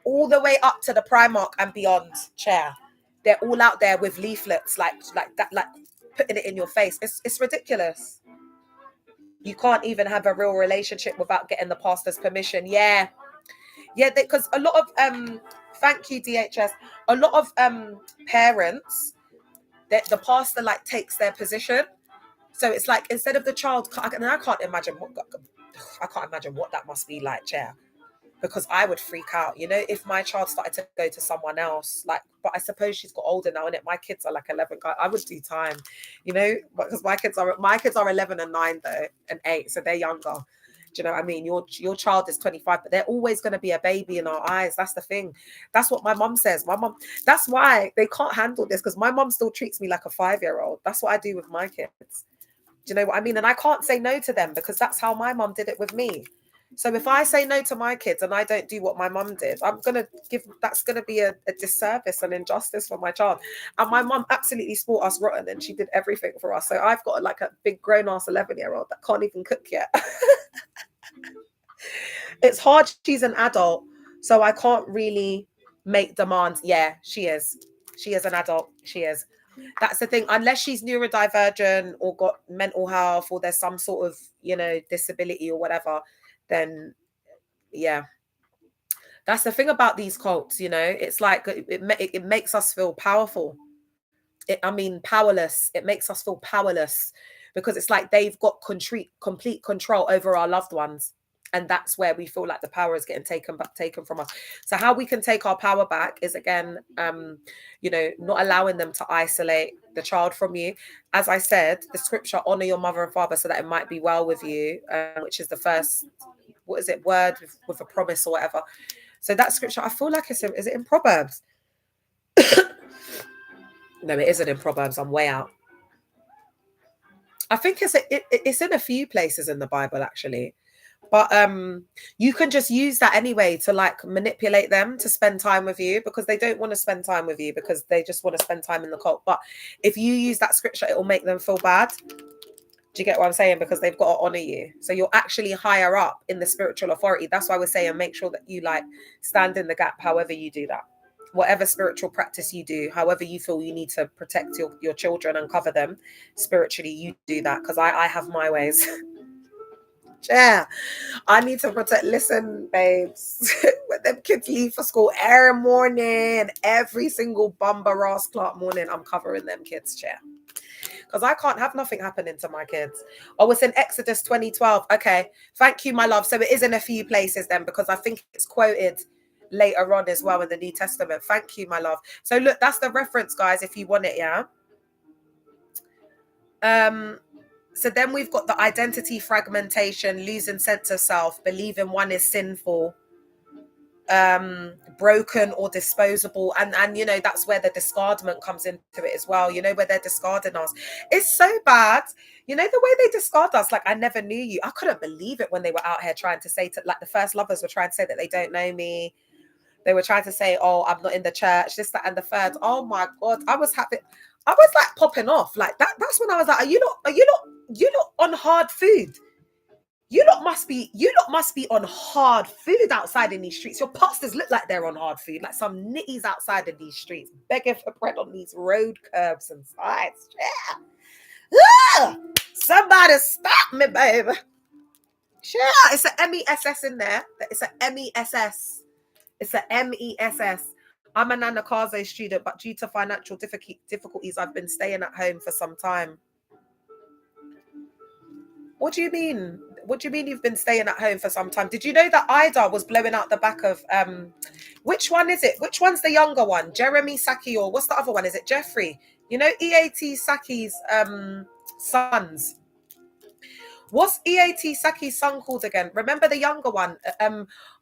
all the way up to the Primark and beyond, chair. They're all out there with leaflets like that, like putting it in your face. It's ridiculous. You can't even have a real relationship without getting the pastor's permission. Yeah, because a lot of thank you, DHS. A lot of parents, that the pastor like takes their position. So it's like instead of the child, I can't imagine what that must be like, chair. Because I would freak out, you know, if my child started to go to someone else, like, but I suppose she's got older now, and my kids are like 11. I would do time, you know, because my kids are 11 and 9 though, and 8, so they're younger. Do you know what I mean? Your child is 25, but they're always going to be a baby in our eyes. That's the thing. That's what my mum says. That's why they can't handle this, because my mum still treats me like a 5-year-old. That's what I do with my kids. Do you know what I mean? And I can't say no to them because that's how my mum did it with me. So if I say no to my kids and I don't do what my mum did, that's gonna be a disservice and injustice for my child. And my mum absolutely spoiled us rotten, and she did everything for us. So I've got like a big grown-ass 11-year-old that can't even cook yet. It's hard. She's an adult, so I can't really make demands. Yeah, she is. She is an adult. She is. That's the thing. Unless she's neurodivergent or got mental health or there's some sort of, you know, disability or whatever, then yeah. That's the thing about these cults, you know. It's like it makes us feel powerful. Powerless. It makes us feel powerless because it's like they've got complete control over our loved ones. And that's where we feel like the power is getting taken from us. So how we can take our power back is, again, you know, not allowing them to isolate the child from you. As I said, the scripture, honor your mother and father so that it might be well with you, which is the first, what is it, word with a promise or whatever. So that scripture, I feel like is it in Proverbs? No, it isn't in Proverbs. I'm way out. I think it's in a few places in the Bible, actually. But you can just use that anyway to like manipulate them to spend time with you, because they don't want to spend time with you because they just want to spend time in the cult. But if you use that scripture, it will make them feel bad. Do you get what I'm saying? Because they've got to honor you. So you're actually higher up in the spiritual authority. That's why we're saying make sure that you like stand in the gap, however you do that. Whatever spiritual practice you do, however you feel you need to protect your children and cover them spiritually, you do that. Because I have my ways. Yeah, I need to protect. Listen, babes, when them kids leave for school every morning, every single bumper ass clock morning, I'm covering them kids, chair. Because I can't have nothing happening to my kids. Oh, it's in Exodus 20:12. Okay, thank you, my love. So it is in a few places then, because I think it's quoted later on as well in the New Testament. Thank you, my love. So look, that's the reference, guys, if you want it, yeah? So then we've got the identity fragmentation, losing sense of self, believing one is sinful, broken or disposable, and you know that's where the discardment comes into it as well, you know, where they're discarding us. It's so bad, you know, the way they discard us. Like, I never knew you. I couldn't believe it when they were out here trying to say to, like, the first lovers were trying to say that they don't know me. They were trying to say, oh, I'm not in the church, this, that, and the third. Oh my god, I was like popping off like that. That's when I was like, are you not on hard food? You lot must be on hard food outside in these streets. Your pastors look like they're on hard food, like some nitties outside of these streets, begging for bread on these road curbs and sides. Yeah. Ah! Somebody stop me, baby. Yeah, it's an MESS in there. It's an MESS. It's an MESS. I'm an Anakaze student, but due to financial difficulties, I've been staying at home for some time. What do you mean? What do you mean you've been staying at home for some time? Did you know that Ida was blowing out the back of which one is it? Which one's the younger one? Jeremy Saki, or what's the other one? Is it Jeffrey? You know, EAT Saki's sons. What's EAT Saki's son called again? Remember the younger one?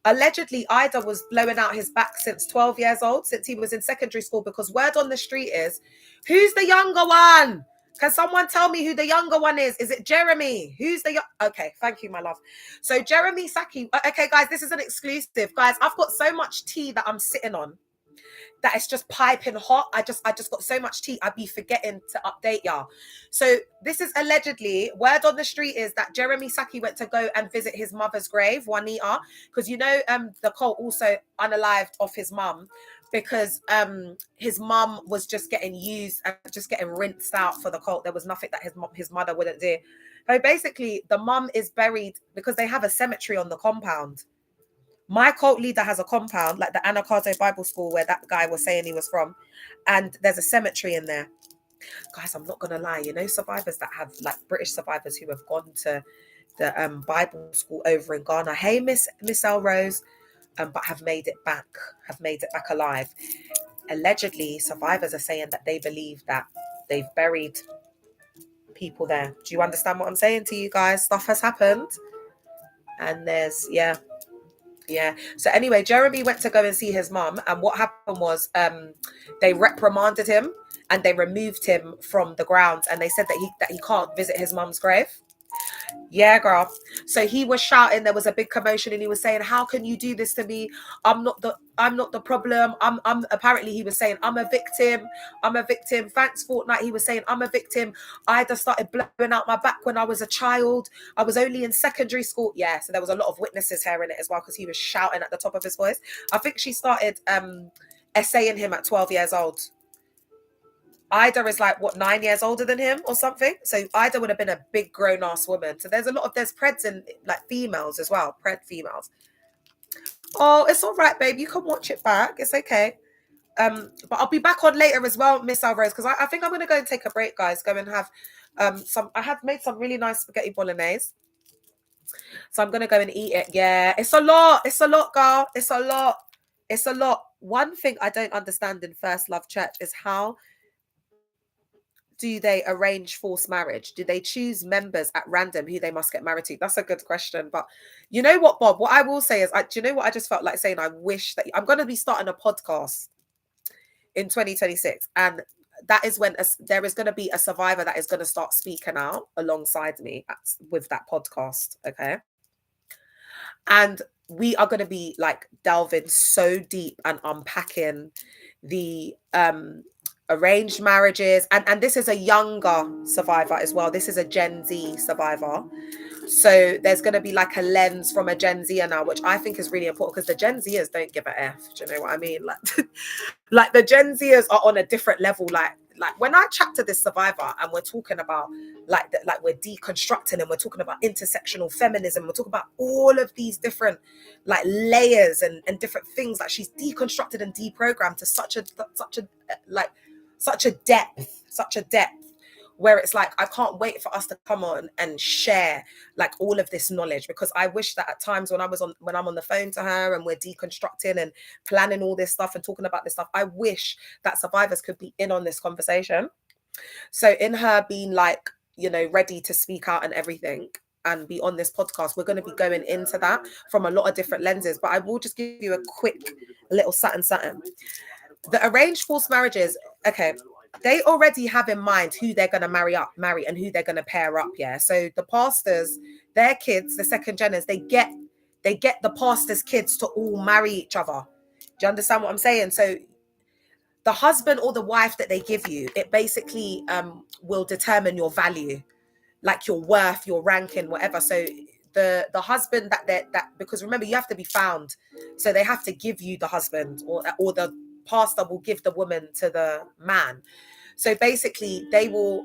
Allegedly, Ida was blowing out his back since 12 years old, since he was in secondary school, because word on the street is, who's the younger one? Can someone tell me who the younger one is? Is it Jeremy? Who's the Okay, thank you, my love. So Jeremy Saki. Okay, guys, this is an exclusive. Guys, I've got so much tea that I'm sitting on that it's just piping hot. I just got so much tea, I'd be forgetting to update y'all. So this is allegedly, word on the street is that Jeremy Saki went to go and visit his mother's grave, Juanita, because you know the cult also unalived off his mum, because his mum was just getting used and just getting rinsed out for the cult. There was nothing that his mother wouldn't do. So basically the mum is buried because they have a cemetery on the compound. My cult leader has a compound, like the Anakaze Bible School where that guy was saying he was from, and there's a cemetery in there. Guys, I'm not gonna lie, you know, survivors that have, like, British survivors who have gone to the Bible school over in Ghana. Hey, Miss Elrose, but have made it back alive. Allegedly, survivors are saying that they believe that they've buried people there. Do you understand what I'm saying to you guys? Stuff has happened, and there's yeah. So anyway, Jeremy went to go and see his mum, and what happened was they reprimanded him and they removed him from the grounds, and they said that he can't visit his mum's grave. Yeah, girl. So he was shouting, there was a big commotion, and he was saying, how can you do this to me? I'm not the problem. I'm apparently he was saying, I'm a victim. Thanks, Fortnite. He was saying, I'm a victim. I just started blowing out my back when I was a child. I was only in secondary school. Yeah, so there was a lot of witnesses here in it as well, because he was shouting at the top of his voice. I think she started essaying him at 12 years old. Ida is like, what, 9 years older than him or something? So Ida would have been a big grown-ass woman. So there's preds in, like, females as well, pred females. Oh, it's all right, babe. You can watch it back. It's okay. But I'll be back on later as well, Miss Alvarez, because I think I'm going to go and take a break, guys. Go and have I had made some really nice spaghetti bolognese. So I'm going to go and eat it. Yeah, it's a lot. It's a lot, girl. It's a lot. It's a lot. One thing I don't understand in First Love Church is how do they arrange forced marriage? Do they choose members at random who they must get married to? That's a good question. But you know what, Bob? What I will say is, do you know what I just felt like saying? I wish that I'm going to be starting a podcast in 2026. And that is when there is going to be a survivor that is going to start speaking out alongside me with that podcast. Okay. And we are going to be, like, delving so deep and unpacking the arranged marriages, and this is a younger survivor as well. This is a Gen Z survivor. So there's going to be like a lens from a Gen Zer now, which I think is really important, because the Gen Zers don't give a F. Do you know what I mean? Like the Gen Zers are on a different level. Like when I chat to this survivor and we're talking about like we're deconstructing, and we're talking about intersectional feminism, we're talking about all of these different like layers and different things. Like she's deconstructed and deprogrammed to such a depth where it's like, I can't wait for us to come on and share like all of this knowledge, because I wish that at times when I'm on the phone to her and we're deconstructing and planning all this stuff and talking about this stuff, I wish that survivors could be in on this conversation. So in her being like, you know, ready to speak out and everything and be on this podcast, we're going to be going into that from a lot of different lenses. But I will just give you a quick little something. The arranged forced marriages, okay, they already have in mind who they're going to marry and who they're going to pair up. Yeah. So the pastors, their kids, the second geners, they get the pastors' kids to all marry each other. Do you understand what I'm saying? So the husband or the wife that they give you, it basically will determine your value, like your worth, your ranking, whatever. So the husband that because remember, you have to be found, so they have to give you the husband, or the pastor will give the woman to the man. So basically they will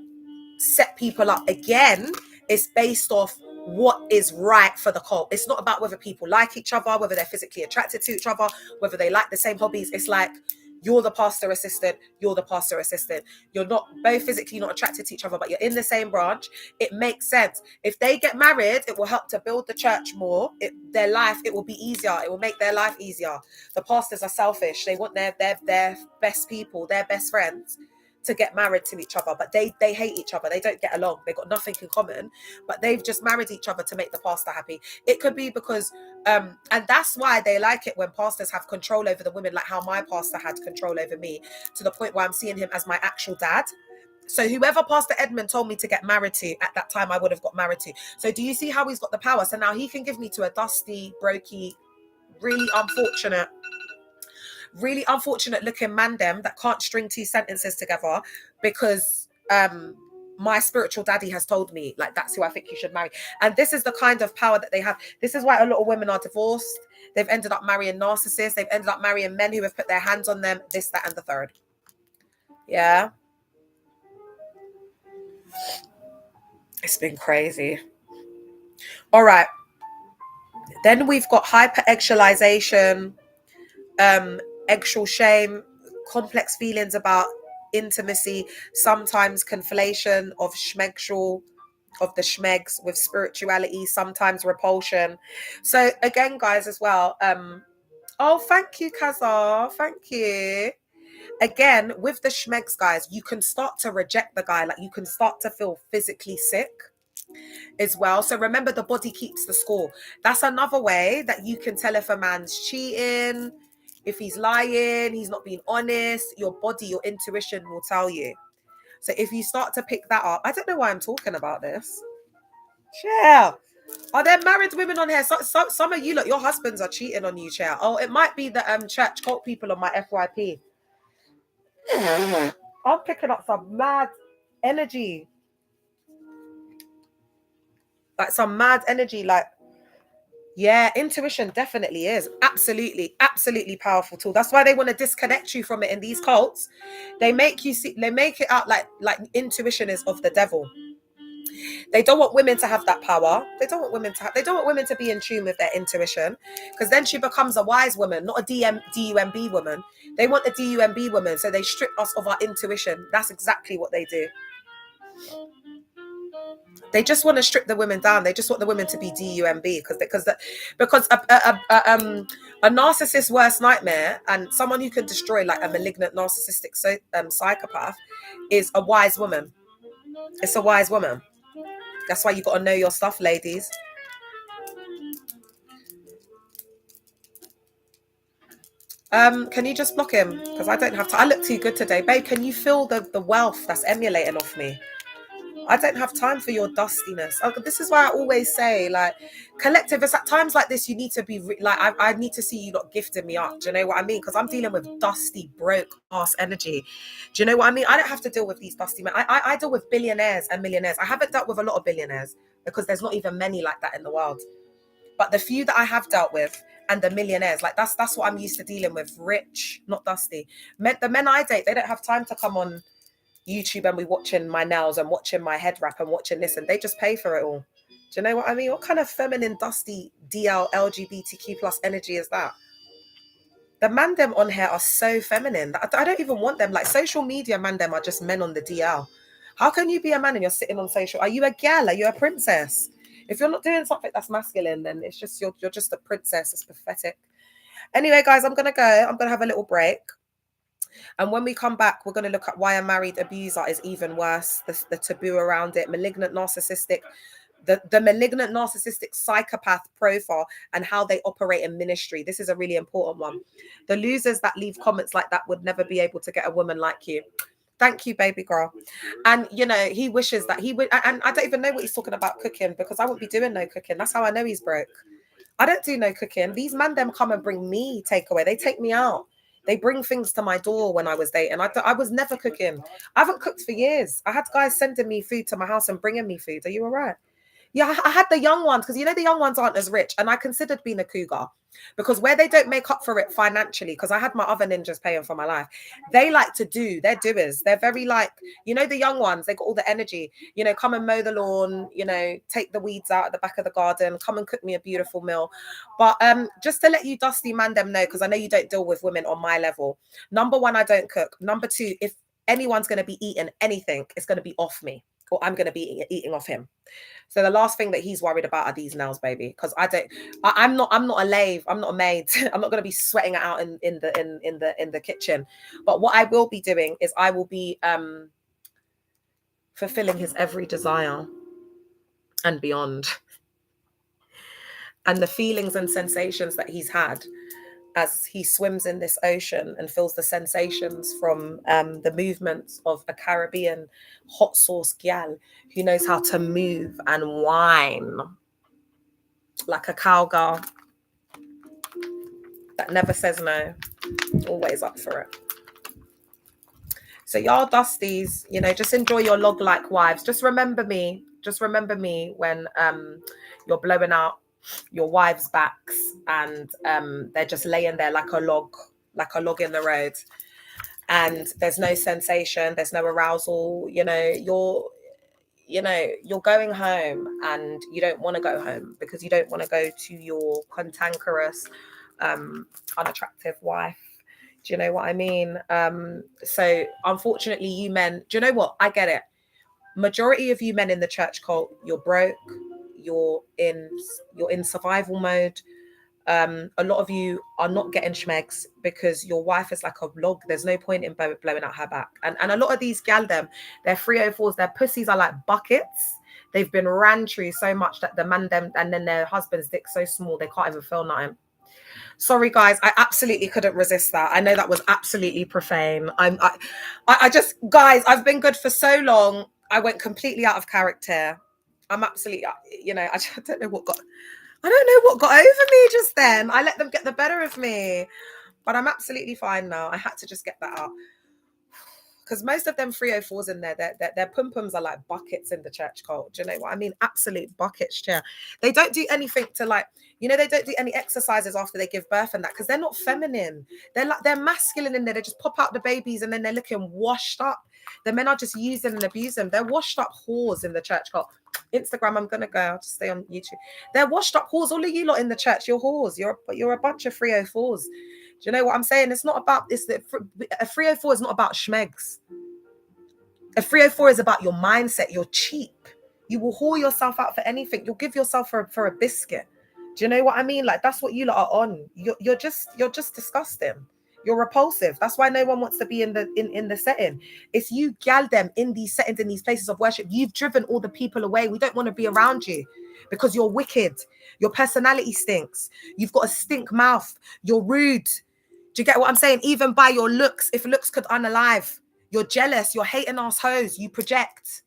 set people up. Again, it's based off what is right for the cult. It's not about whether people like each other, whether they're physically attracted to each other, whether they like the same hobbies. It's like, you're the pastor assistant, you're the pastor assistant. You're not both physically not attracted to each other, but you're in the same branch. It makes sense. If they get married, it will help to build the church more. Their life, it will be easier. It will make their life easier. The pastors are selfish. They want their best people, their best friends, to get married to each other, but they hate each other. They don't get along. They got nothing in common, but they've just married each other to make the pastor happy. It could be because and that's why they like it when pastors have control over the women, like how my pastor had control over me, to the point where I'm seeing him as my actual dad. So whoever Pastor Edmund told me to get married to at that time, I would have got married to. So do you see how he's got the power? So now he can give me to a dusty, brokey, really unfortunate looking mandem that can't string two sentences together, because my spiritual daddy has told me, like, that's who I think you should marry. And this is the kind of power that they have. This is why a lot of women are divorced. They've ended up marrying narcissists. They've ended up marrying men who have put their hands on them, this, that, and the third. Yeah. It's been crazy. All right. Then we've got hyper-eggshellization, eggshell shame, complex feelings about intimacy, sometimes conflation of schmegshell, of the schmegs, with spirituality, sometimes repulsion. So again, guys, as well, oh, thank you, Kazar, thank you. Again, with the schmegs, guys, you can start to reject the guy, like you can start to feel physically sick as well. So remember, the body keeps the score. That's another way that you can tell if a man's cheating, if he's lying, he's not being honest. Your body, your intuition will tell you. So if you start to pick that up, I don't know why I'm talking about this. Chair. Are there married women on here? Some of you, look, your husbands are cheating on you, Chair. Oh, it might be the church cult people on my FYP. I'm picking up some mad energy. Like some mad energy, like, yeah, intuition definitely is absolutely powerful tool. That's why they want to disconnect you from it in these cults. They make it out like intuition is of the devil. They don't want women to have that power. They don't want women to be in tune with their intuition, because then she becomes a wise woman, not a DUMB woman. They want a DUMB woman, so they strip us of our intuition. That's exactly what they do. They just want to strip the women down. They just want the women to be DUMB, because a narcissist's worst nightmare, and someone who can destroy, like a malignant narcissistic psychopath, is a wise woman. It's a wise woman. That's why you got to know your stuff, ladies. Can you just block him? Because I don't have to. I look too good today, babe. Can you feel the wealth that's emulating off me? I don't have time for your dustiness. This is why I always say, like, collective, it's at times like this, you need to be, I need to see you lot gifting me up. Do you know what I mean? Because I'm dealing with dusty, broke ass energy. Do you know what I mean? I don't have to deal with these dusty men. I deal with billionaires and millionaires. I haven't dealt with a lot of billionaires because there's not even many like that in the world. But the few that I have dealt with and the millionaires, like that's what I'm used to dealing with. Rich, not dusty. The men I date, they don't have time to come on YouTube and be watching my nails and watching my head wrap and watching this, and they just pay for it all. Do you know what I mean? What kind of feminine, dusty, DL, LGBTQ plus energy is that? The man them on here are so feminine. I don't even want them. Like, social media man them are just men on the DL. How can you be a man and you're sitting on social? Are you a gal? Are you a princess? If you're not doing something that's masculine, then it's just you're just a princess. It's pathetic. Anyway, guys, I'm gonna go. I'm gonna have a little break. And when we come back, we're going to look at why a married abuser is even worse, the taboo around it, malignant narcissistic, the malignant narcissistic psychopath profile and how they operate in ministry. This is a really important one. The losers that leave comments like that would never be able to get a woman like you. Thank you, baby girl. And, you know, he wishes that he would. And I don't even know what he's talking about cooking, because I won't be doing no cooking. That's how I know he's broke. I don't do no cooking. These man them come and bring me takeaway. They take me out. They bring things to my door when I was dating. I was never cooking. I haven't cooked for years. I had guys sending me food to my house and bringing me food. Are you all right? Yeah, I had the young ones, because, you know, the young ones aren't as rich. And I considered being a cougar, because where they don't make up for it financially, because I had my other ninjas paying for my life, they like to do, they're doers. They're very like, you know, the young ones, they got all the energy, you know, come and mow the lawn, you know, take the weeds out at the back of the garden, come and cook me a beautiful meal. But just to let you dusty man them know, because I know you don't deal with women on my level. Number one, I don't cook. Number two, if anyone's going to be eating anything, it's going to be off me, or I'm going to be eating off him. So the last thing that he's worried about are these nails, baby. Because I'm not a lave. I'm not a maid. I'm not going to be sweating it out in the kitchen. But what I will be doing is I will be fulfilling his every desire and beyond. And the feelings and sensations that he's had as he swims in this ocean and feels the sensations from the movements of a Caribbean hot sauce gal who knows how to move and whine like a cowgirl that never says no, always up for it. So y'all dusties, you know, just enjoy your log-like wives. Just remember me when you're blowing out your wives' backs and they're just laying there like a log in the road, and there's no sensation, there's no arousal. You know, you're going home and you don't want to go home because you don't want to go to your cantankerous, unattractive wife. Do you know what I mean? So unfortunately, you men, do you know what? I get it. Majority of you men in the church cult, you're broke, you're in survival mode. A lot of you are not getting schmegs because your wife is like a log. There's no point in blowing out her back. And a lot of these gal them, their 304s, their pussies are like buckets. They've been ran through so much that the man them, and then their husband's dick so small they can't even feel nothing. Sorry, guys, I absolutely couldn't resist that. I know that was absolutely profane. I just, guys, I've been good for so long. I went completely out of character. I'm absolutely, you know, I don't know what got over me just then. I let them get the better of me, but I'm absolutely fine now. I had to just get that out. Because most of them 304s in there, their pum-pums are like buckets in the church cult. Do you know what I mean? Absolute buckets, chair. They don't do anything to, like, you know, they don't do any exercises after they give birth and that, because they're not feminine. They're masculine in there. They just pop out the babies and then they're looking washed up. The men are just using and abusing them. They're washed up whores in the church cult. Instagram, I'm gonna go. I'll just stay on YouTube. They're washed up whores. All of you lot in the church, you're whores. You're a bunch of 304s. Do you know what I'm saying? It's not about this. A 304 is not about schmegs. A 304 is about your mindset. You're cheap. You will haul yourself out for anything. You'll give yourself for a biscuit. Do you know what I mean? Like, that's what you lot are on. You're just disgusting. You're repulsive. That's why no one wants to be in the setting. It's you gal them in these settings, in these places of worship. You've driven all the people away. We don't want to be around you because you're wicked. Your personality stinks. You've got a stink mouth. You're rude. Do you get what I'm saying? Even by your looks, if looks could unalive, you're jealous. You're hating ass hoes. You project.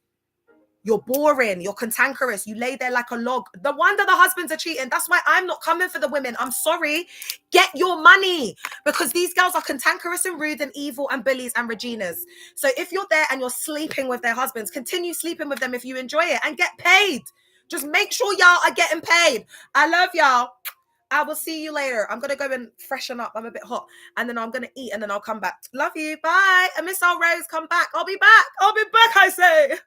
You're boring. You're cantankerous. You lay there like a log. No wonder the husbands are cheating. That's why I'm not coming for the women. I'm sorry. Get your money, because these girls are cantankerous and rude and evil and bullies and Reginas. So if you're there and you're sleeping with their husbands, continue sleeping with them if you enjoy it and get paid. Just make sure y'all are getting paid. I love y'all. I will see you later. I'm going to go and freshen up. I'm a bit hot. And then I'm going to eat and then I'll come back. Love you. Bye. And Miss Rose, come back. I'll be back. I say.